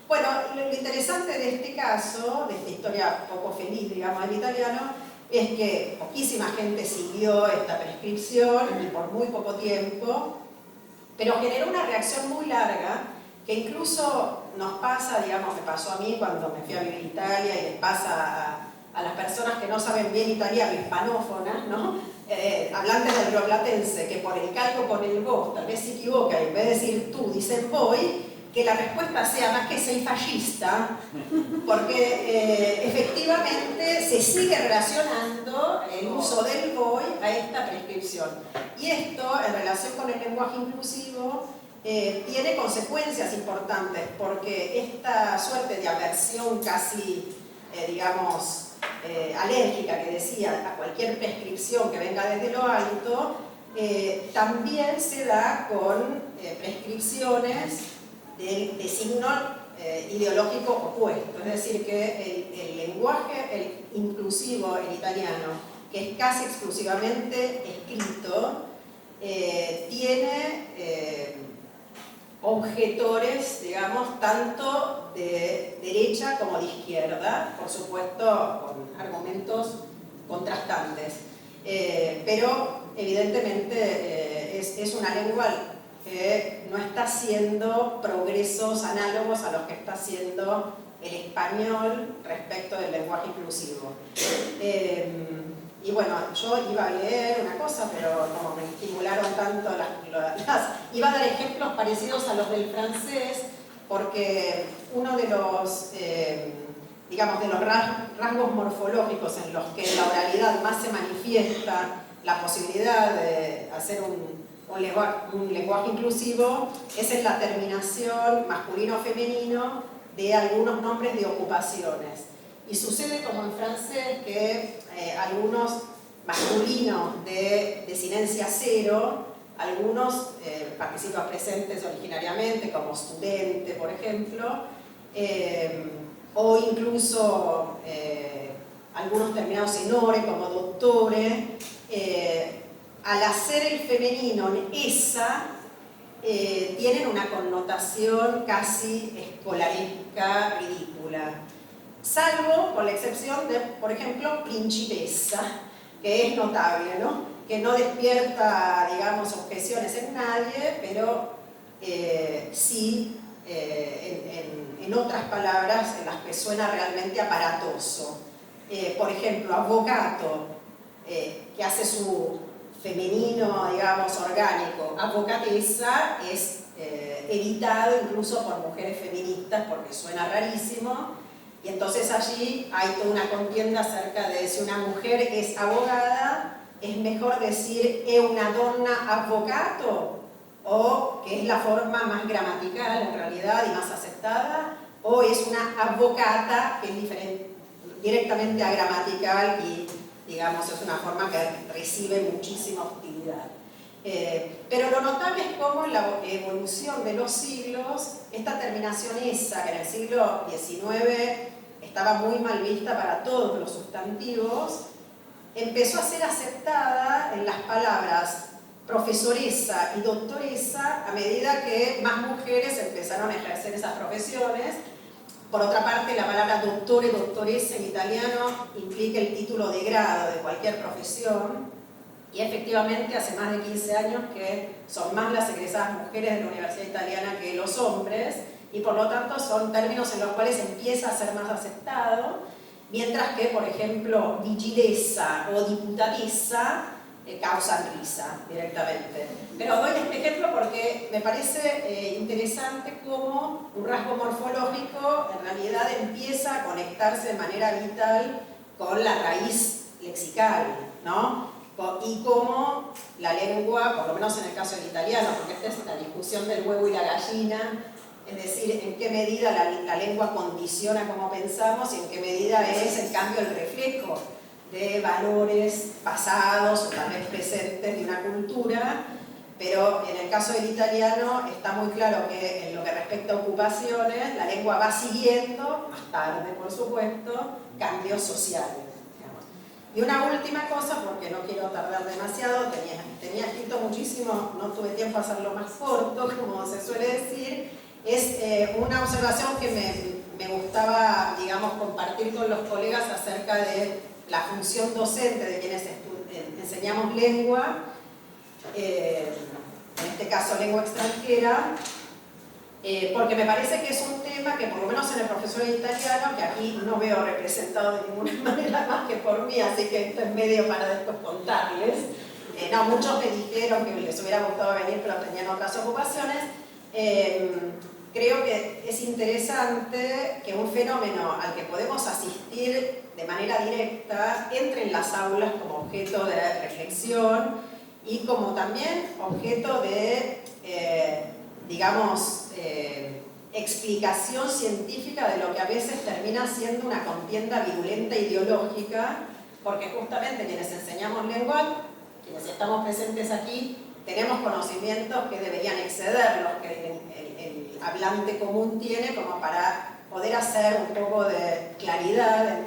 Bueno, lo interesante de este caso, de esta historia poco feliz, digamos, del italiano, es que poquísima gente siguió esta prescripción y por muy poco tiempo, pero generó una reacción muy larga que incluso nos pasa, digamos, me pasó a mí cuando me fui a vivir a Italia y les pasa a las personas que no saben bien italiano, hispanófonas, ¿no? Hablantes del rioplatense, que por el calco con el vos tal vez se equivoca y en vez de decir tú dicen voy, que la respuesta sea más que soy fascista, porque efectivamente se sigue relacionando el uso del voy a esta prescripción. Y esto, en relación con el lenguaje inclusivo, tiene consecuencias importantes, porque esta suerte de aversión casi, digamos, alérgica que decía a cualquier prescripción que venga desde lo alto, también se da con prescripciones de signo ideológico opuesto, es decir, que el lenguaje inclusivo en italiano, que es casi exclusivamente escrito, tiene objetores, digamos, tanto de derecha como de izquierda, por supuesto con argumentos contrastantes, pero evidentemente es una lengua que no está haciendo progresos análogos a los que está haciendo el español respecto del lenguaje inclusivo. Y bueno, yo iba a leer una cosa, pero como me estimularon tanto iba a dar ejemplos parecidos a los del francés, porque uno de los, digamos, de los rasgos morfológicos en los que en la oralidad más se manifiesta la posibilidad de hacer un lenguaje inclusivo es en la terminación masculino-femenino de algunos nombres de ocupaciones. Y sucede como en francés que algunos masculinos de desinencia cero, algunos participios presentes originariamente como studente, por ejemplo, o incluso algunos terminados en ore como dottore, al hacer el femenino en esa, tienen una connotación casi escolaresca, ridícula. Salvo con la excepción de, por ejemplo, principessa, que es notable, ¿no? Que no despierta, digamos, objeciones en nadie, pero sí en otras palabras en las que suena realmente aparatoso. Por ejemplo, avvocato, que hace su femenino, digamos, orgánico, avvocatessa, es editado incluso por mujeres feministas porque suena rarísimo. Y entonces allí hay toda una contienda acerca de si una mujer es abogada, es mejor decir è una donna avvocato, o que es la forma más gramatical en realidad y más aceptada, o es una avvocata, que es diferente, directamente agramatical y, digamos, es una forma que recibe muchísima hostilidad. Pero lo notable es cómo en la evolución de los siglos, esta terminación esa, que en el siglo XIX estaba muy mal vista para todos los sustantivos, empezó a ser aceptada en las palabras profesoresa y doctoresa a medida que más mujeres empezaron a ejercer esas profesiones. Por otra parte, la palabra dottore, dottoressa en italiano implica el título de grado de cualquier profesión, y efectivamente hace más de 15 años que son más las egresadas mujeres de la Universidad Italiana que los hombres, y por lo tanto son términos en los cuales empieza a ser más aceptado, mientras que, por ejemplo, vigilessa o diputadessa causan risa directamente. Pero doy este ejemplo porque me parece interesante cómo un rasgo morfológico en realidad empieza a conectarse de manera vital con la raíz lexical, ¿no? Y cómo la lengua, por lo menos en el caso del italiano, porque esta es la discusión del huevo y la gallina, es decir, en qué medida la lengua condiciona cómo pensamos y en qué medida es, en cambio, el reflejo de valores pasados o tal vez presentes de una cultura, pero en el caso del italiano está muy claro que en lo que respecta a ocupaciones, la lengua va siguiendo, más tarde por supuesto, cambios sociales. Y una última cosa, porque no quiero tardar demasiado, tenía escrito muchísimo, no tuve tiempo a hacerlo más corto, como se suele decir, es una observación que me gustaba, digamos, compartir con los colegas acerca de la función docente de quienes enseñamos lengua, en este caso lengua extranjera, porque me parece que es un tema que por lo menos en el profesor de italiano, que aquí no veo representado de ninguna manera más que por mí, así que esto es medio para después contarles. No, muchos me dijeron que les hubiera gustado venir, pero tenían otras ocupaciones. Creo que es interesante que un fenómeno al que podemos asistir de manera directa entre en las aulas como objeto de reflexión y como también objeto de, digamos, explicación científica de lo que a veces termina siendo una contienda virulenta ideológica, porque justamente quienes enseñamos lengua, quienes estamos presentes aquí, tenemos conocimientos que deberían exceder los que el hablante común tiene, como para poder hacer un poco de claridad en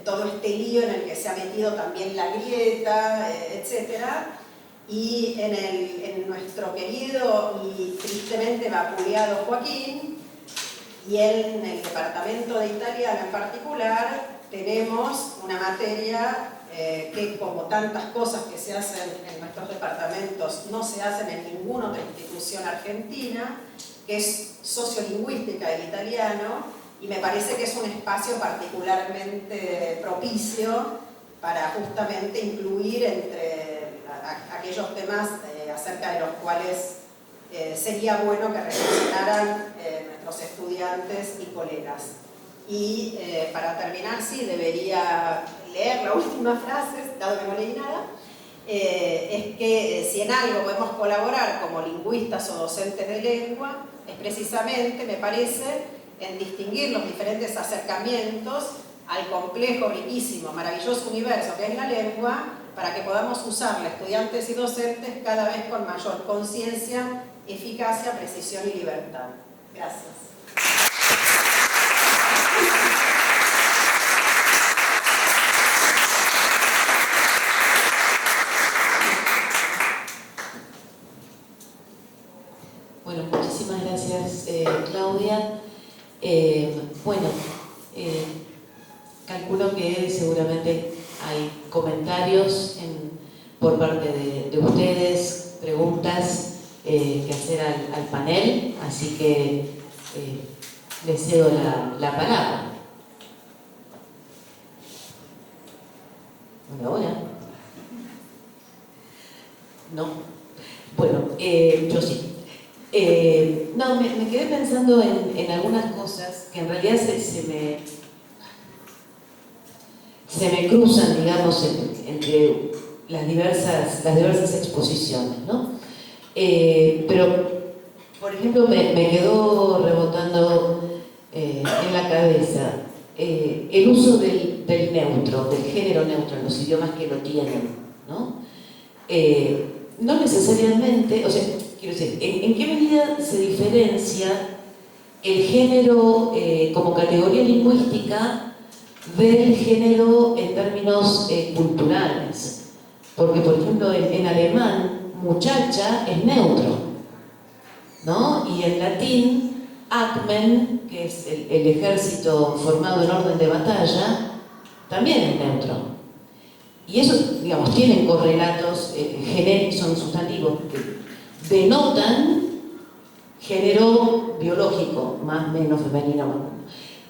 todo este lío en el que se ha metido también la grieta, etc. Y en nuestro querido y tristemente vapuleado Joaquín, y en el departamento de italiano en particular, tenemos una materia que, como tantas cosas que se hacen en nuestros departamentos, no se hacen en ninguna otra institución argentina, que es sociolingüística del italiano, y me parece que es un espacio particularmente propicio para justamente incluir entre aquellos temas acerca de los cuales sería bueno que reflexionaran nuestros estudiantes y colegas. Y para terminar, sí, debería leer la última frase, dado que no leí nada, es que si en algo podemos colaborar como lingüistas o docentes de lengua, es precisamente, me parece, en distinguir los diferentes acercamientos al complejo, riquísimo, maravilloso universo que es la lengua, para que podamos usarla, estudiantes y docentes, cada vez con mayor conciencia, eficacia, precisión y libertad. Gracias. Bueno, muchísimas gracias, Claudia. Calculo que seguramente hay comentarios por parte de ustedes, preguntas que hacer al panel, así que les cedo la palabra. Hola. No. Bueno, yo sí. No, me me quedé pensando en algunas cosas que en realidad se me cruzan, digamos, entre las diversas exposiciones, ¿no? Pero, por ejemplo, me quedó rebotando en la cabeza el uso del neutro, del género neutro en los idiomas que lo tienen, ¿no? No necesariamente, o sea, quiero decir, ¿en qué medida se diferencia el género como categoría lingüística del género en términos culturales? Porque, por ejemplo, en alemán, muchacha es neutro, ¿no? Y en latín, Acmen, que es el ejército formado en orden de batalla, también es neutro. Y eso, digamos, tienen correlatos genéricos, son sustantivos que denotan género biológico, más, menos, femenino.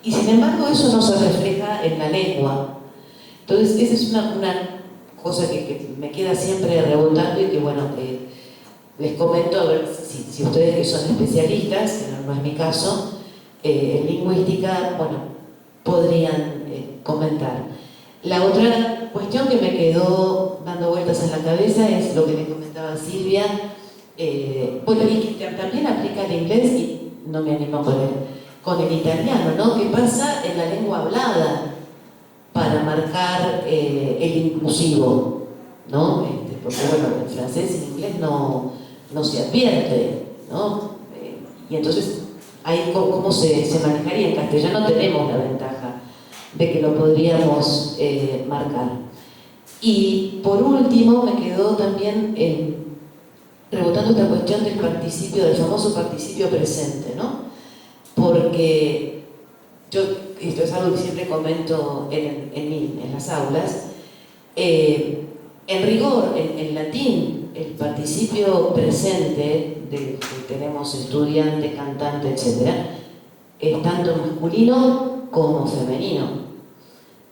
Y sin embargo, eso no se refleja en la lengua. Entonces, esa es una cosa que me queda siempre rebotando y que, bueno, les comento a ver si ustedes que son especialistas, que no es mi caso, en lingüística, bueno, podrían comentar. La otra cuestión que me quedó dando vueltas en la cabeza es lo que le comentaba Silvia, bueno, y que también aplica al inglés y no me animo con el italiano, ¿no? ¿Qué pasa en la lengua hablada para marcar el inclusivo, ¿no? Porque, bueno, en francés y en inglés no se advierte, ¿no? Y entonces, ahí cómo se manejaría. En castellano tenemos la ventaja de que lo podríamos marcar. Y por último, me quedó también rebotando esta cuestión del participio, del famoso participio presente, ¿no? Porque yo, esto es algo que siempre comento en las aulas, en rigor, en latín, el participio presente, que tenemos estudiante, cantante, etc., es tanto masculino como femenino,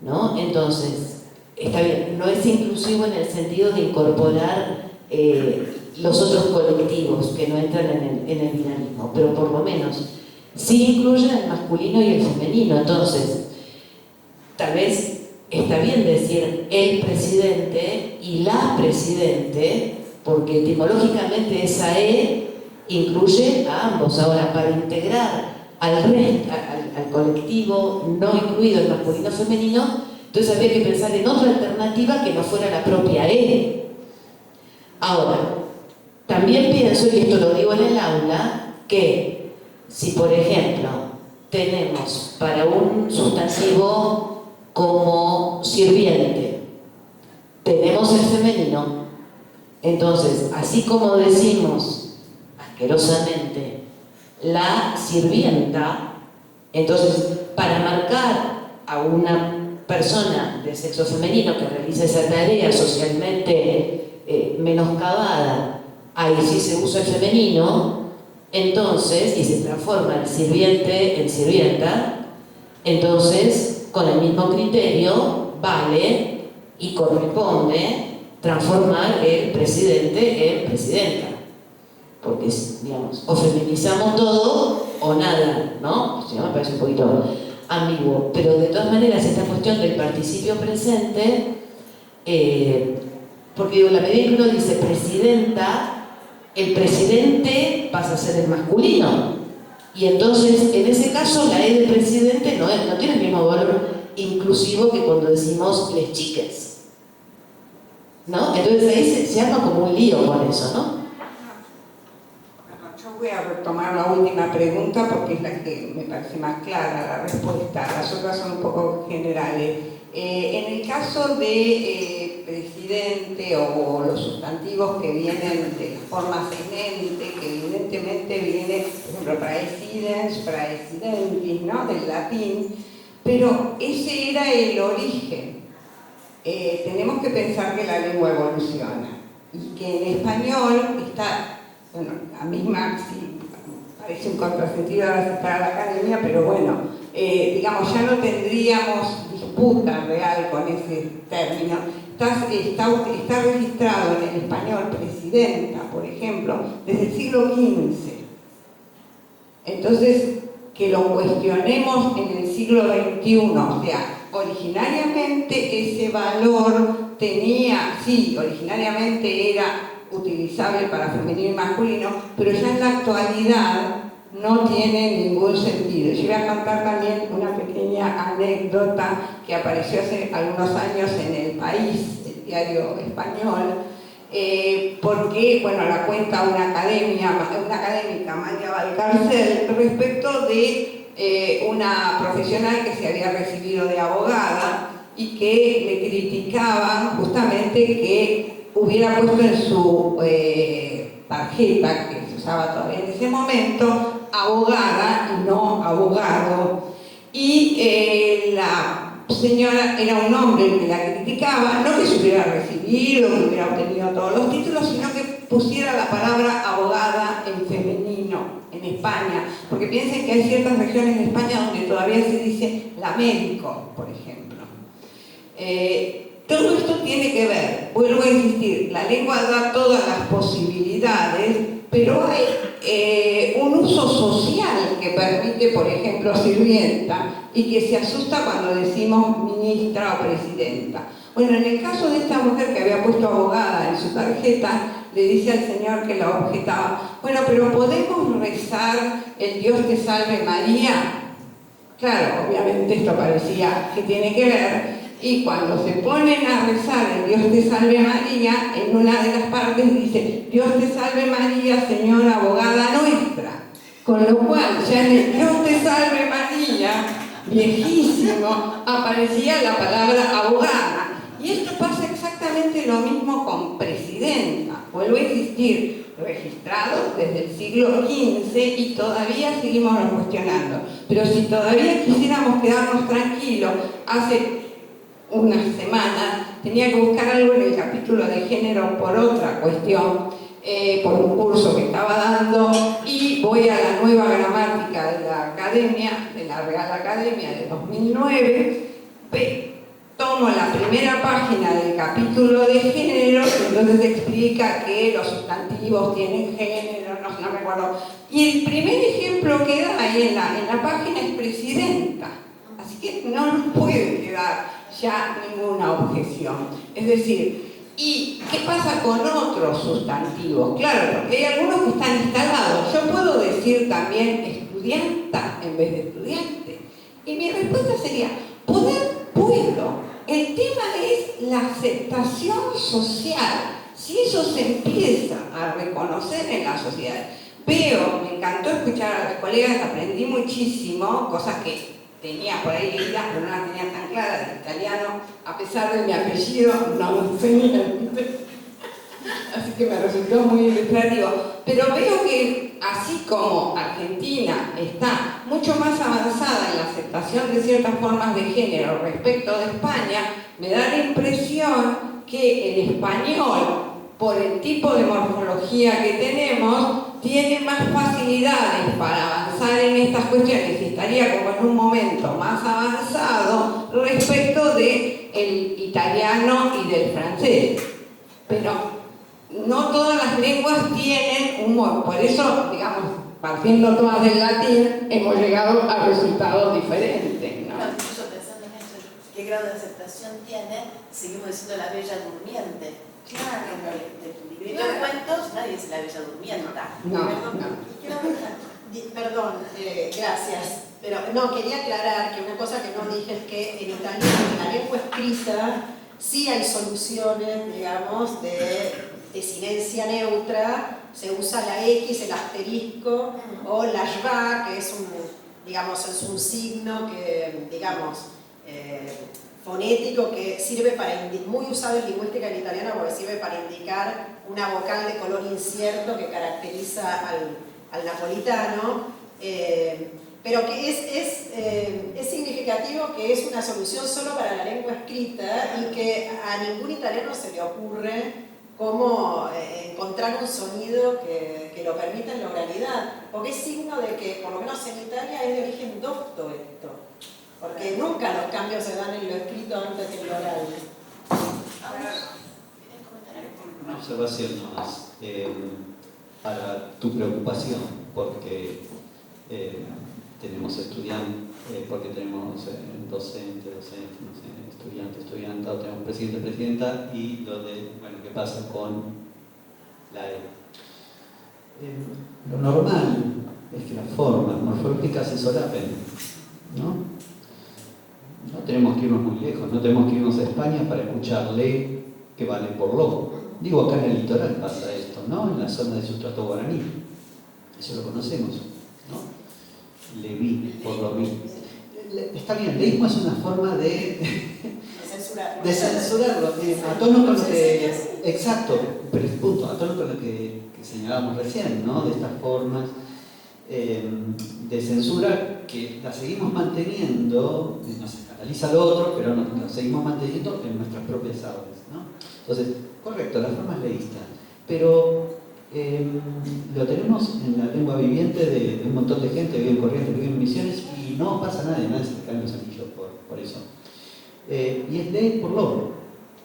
¿no? Entonces, está bien, no es inclusivo en el sentido de incorporar los otros colectivos que no entran en el dinamismo, pero por lo menos sí incluyen el masculino y el femenino. Entonces, tal vez está bien decir el presidente y la presidente, porque etimológicamente esa E incluye a ambos. Ahora, para integrar al colectivo no incluido el masculino femenino, entonces habría que pensar en otra alternativa que no fuera la propia E. Ahora, también pienso, y esto lo digo en el aula, que si por ejemplo tenemos para un sustantivo como sirviente, tenemos el femenino, entonces así como decimos asquerosamente la sirvienta, entonces para marcar a una persona de sexo femenino que realiza esa tarea socialmente menoscabada, ahí sí se usa el femenino, entonces, y se transforma el sirviente en sirvienta, entonces con el mismo criterio vale y corresponde transformar el presidente en presidenta, porque, digamos, o feminizamos todo o nada, ¿no? Si no, me parece un poquito ambiguo, pero de todas maneras esta cuestión del participio presente, porque digo, la medida que uno dice presidenta, el presidente pasa a ser el masculino, y entonces en ese caso la E de presidente no tiene el mismo valor inclusivo que cuando decimos les chiques, ¿no? Entonces ahí se arma como un lío con eso, ¿no? Yo voy a retomar la última pregunta porque es la que me parece más clara la respuesta, las otras son un poco generales. En el caso de presidente o los sustantivos que vienen de la forma ascendente, que evidentemente viene, por ejemplo, praesidens, praesidentis, ¿no? Del latín, pero ese era el origen. Tenemos que pensar que la lengua evoluciona y que en español está, bueno, la misma, sí, parece un contrasentido ahora citar a la academia, pero bueno, digamos, ya no tendríamos disputa real con ese término. Está registrado en el español presidenta, por ejemplo, desde el siglo XV. Entonces, que lo cuestionemos en el siglo XXI, o sea, originariamente ese valor tenía, sí, originariamente era utilizable para femenino y masculino, pero ya en la actualidad no tiene ningún sentido. Yo voy a contar también una pequeña anécdota que apareció hace algunos años en El País, el diario español, porque, bueno, la cuenta una académica, María Valcárcel, respecto de una profesional que se había recibido de abogada y que le criticaban justamente que hubiera puesto en su tarjeta, que se usaba todavía en ese momento, abogada y no abogado. Y la señora era un hombre el que la criticaba, no que se hubiera recibido, que hubiera obtenido todos los títulos, sino que pusiera la palabra abogada en femenino en España, porque piensen que hay ciertas regiones de España donde todavía se dice la médico, por ejemplo. Todo esto tiene que ver, vuelvo a insistir, la lengua da todas las posibilidades, pero hay un uso social que permite, por ejemplo, sirvienta, y que se asusta cuando decimos ministra o presidenta. Bueno, en el caso de esta mujer que había puesto abogada en su tarjeta, le dice al señor que la objetaba, bueno, pero ¿podemos rezar el Dios te salve María? Claro, obviamente esto parecía que tiene que ver, y cuando se ponen a rezar el Dios te salve María, en una de las partes dice, Dios te salve María, señora abogada nuestra. Con lo cual, ya en el Dios te salve María, viejísimo, aparecía la palabra abogada. Y esto pasa exactamente lo mismo con presidenta. Vuelvo a insistir, registrados desde el siglo XV y todavía seguimos cuestionando. Pero si todavía quisiéramos quedarnos tranquilos, hace unas semanas tenía que buscar algo en el capítulo de género por otra cuestión, por un curso que estaba dando, y voy a la nueva gramática de la Academia, de la Real Academia de 2009, tomo la primera página del capítulo de género, entonces explica que los sustantivos tienen género, no me acuerdo, y el primer ejemplo que da ahí en la página es presidenta, así que no nos puede quedar ya ninguna objeción. Es decir, ¿y qué pasa con otros sustantivos? Claro, porque hay algunos que están instalados. Yo puedo decir también estudianta en vez de estudiante. Y mi respuesta sería, poder puedo. El tema es la aceptación social. Si eso se empieza a reconocer en la sociedad. Me encantó escuchar a las colegas, aprendí muchísimo, cosas que tenía por ahí leídas, pero no las tenía tan claras. El italiano, a pesar de mi apellido, no lo tenía. Así que me resultó muy ilustrativo. Pero veo que, así como Argentina está mucho más avanzada en la aceptación de ciertas formas de género respecto de España, me da la impresión que el español, por el tipo de morfología que tenemos, tiene más facilidades para avanzar en estas cuestiones y estaría como en un momento más avanzado respecto del italiano y del francés. Pero no todas las lenguas tienen humor, por eso, digamos, partiendo todas del latín, hemos llegado a resultados diferentes, ¿no? Incluso pensando en esto, ¿qué grado de aceptación tiene? Seguimos diciendo la bella durmiente. Claro, de tu librito de cuentos nadie dice la bella durmienta. Perdón, gracias. Pero no, quería aclarar que una cosa que no dije es que en italiano, en la lengua escrita, sí hay soluciones, digamos, de desinencia neutra. Se usa la X, el asterisco, o la schwa, que es un signo que, digamos, fonético que sirve para, muy usado en lingüística en italiano porque sirve para indicar una vocal de color incierto que caracteriza al napolitano, pero que es significativo que es una solución solo para la lengua escrita y que a ningún italiano se le ocurre cómo encontrar un sonido que lo permita en la oralidad, porque es signo de que, por lo menos en Italia, es de origen docto esto. Porque nunca los cambios se dan en lo escrito antes que en lo oral. Una observación más para tu preocupación, porque tenemos estudiantes, porque tenemos docente, no sé, estudiante, estudiantado, tenemos presidente, presidenta, y lo de, bueno, ¿qué pasa con la E? Lo normal es que las formas morfológicas se solapen, ¿no? No tenemos que irnos muy lejos, no tenemos que irnos a España para escuchar le que vale por lo. Digo, acá en el litoral pasa esto, ¿no? En la zona de sustrato guaraní. Eso lo conocemos, ¿no? Le vi, por lo vi. Está bien, el leísmo es una forma de censurarlo. A tono con lo que... Exacto, pero es punto, a tono con lo que señalábamos recién, ¿no? De estas formas de censura que las seguimos manteniendo, nos escandaliza lo otro, pero nos seguimos manteniendo en nuestras propias aulas, ¿no? Entonces, correcto, la forma es leísta, pero lo tenemos en la lengua viviente de un montón de gente, vive en Corrientes, vive en Misiones, y no pasa nada, nadie se le caen los anillos por eso. Y es ley por lo.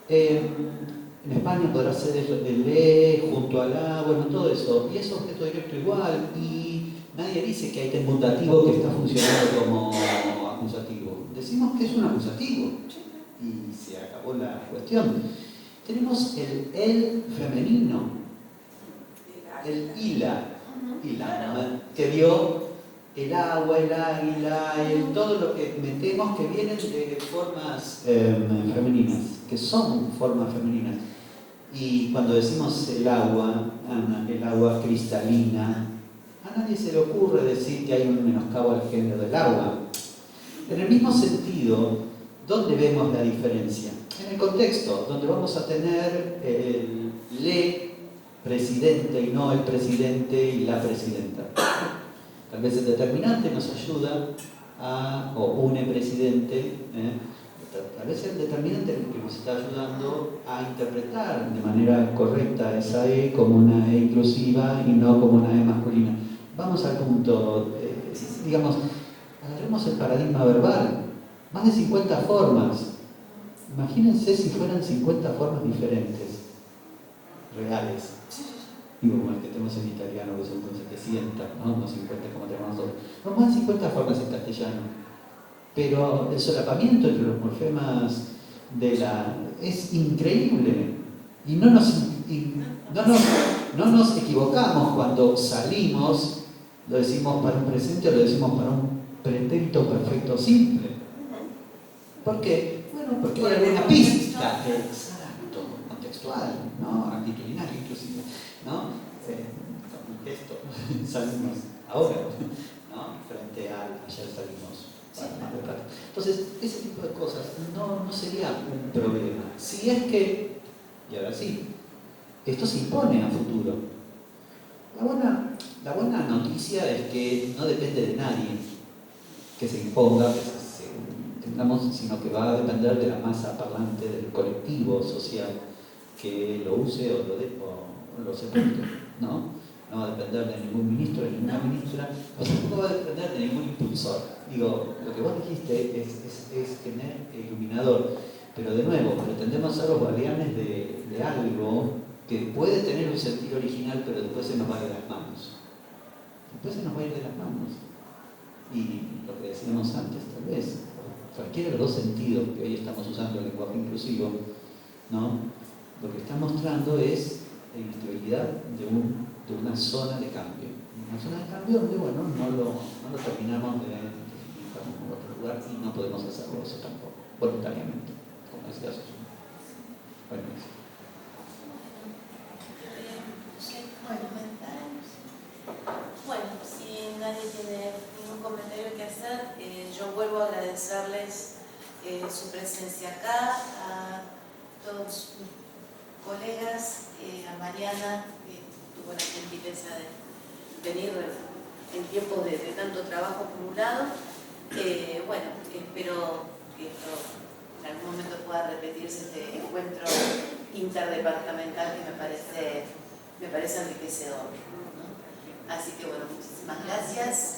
En España podrá ser el le junto a la, bueno, todo eso, y es objeto directo igual, y nadie dice que hay temutativo que está funcionando como acusativo. Decimos que es un acusativo, y se acabó la cuestión. Tenemos el femenino, el ila, que dio el agua, el águila, todo lo que metemos que vienen de formas femeninas, que son formas femeninas. Y cuando decimos el agua cristalina, a nadie se le ocurre decir que hay un menoscabo al género del agua. En el mismo sentido, ¿dónde vemos la diferencia? En el contexto, donde vamos a tener el le presidente y no el presidente y la presidenta. Tal vez el determinante nos ayuda o une presidente, tal vez el determinante que nos está ayudando a interpretar de manera correcta esa E como una E inclusiva y no como una E masculina. Vamos al punto, digamos, agarremos el paradigma verbal, más de 50 formas. Imagínense si fueran 50 formas diferentes, reales. Digo, como el que tenemos en italiano, que son 700, ¿no? No 50 como tenemos nosotros. No, más de 50 formas en castellano. Pero el solapamiento entre los morfemas es increíble. Y no nos equivocamos cuando salimos, lo decimos para un presente o lo decimos para un pretérito perfecto simple. ¿Por qué? Bueno, porque hay alguna pista. Exacto, contextual, ¿no? Actitudinal inclusive, ¿no? Con un gesto, salimos ahora, ¿no? Frente al ayer salimos. Entonces, ese tipo de cosas no sería un problema. Si es que, y ahora sí, esto se impone a futuro. La buena noticia es que no depende de nadie que se imponga, sino que va a depender de la masa parlante del colectivo social que lo use o lo sepulte, ¿no? No va a depender de ningún ministro, de ninguna ministra, o tampoco va a depender de ningún impulsor. Digo, lo que vos dijiste es tener iluminador, pero de nuevo, pretendemos ser los guardianes de algo que puede tener un sentido original, pero después se nos va de las manos. Después se nos va a ir de las manos. Y lo que decíamos antes, tal vez, cualquiera de los dos sentidos que hoy estamos usando el lenguaje inclusivo, ¿no? Lo que está mostrando es la inestabilidad de una zona de cambio. Una zona de cambio donde, bueno, no lo terminamos de identificar en otro lugar y no podemos hacerlo eso tampoco, voluntariamente, como decía Susana. Bueno, si nadie tiene ningún comentario que hacer, yo vuelvo a agradecerles su presencia acá, a todos mis colegas, a Mariana, que tuvo la gentileza de venir en tiempo de tanto trabajo acumulado. Bueno, espero que esto en algún momento pueda repetirse, este encuentro interdepartamental que me parece enriquecedor, ¿no? Así que bueno, muchísimas gracias.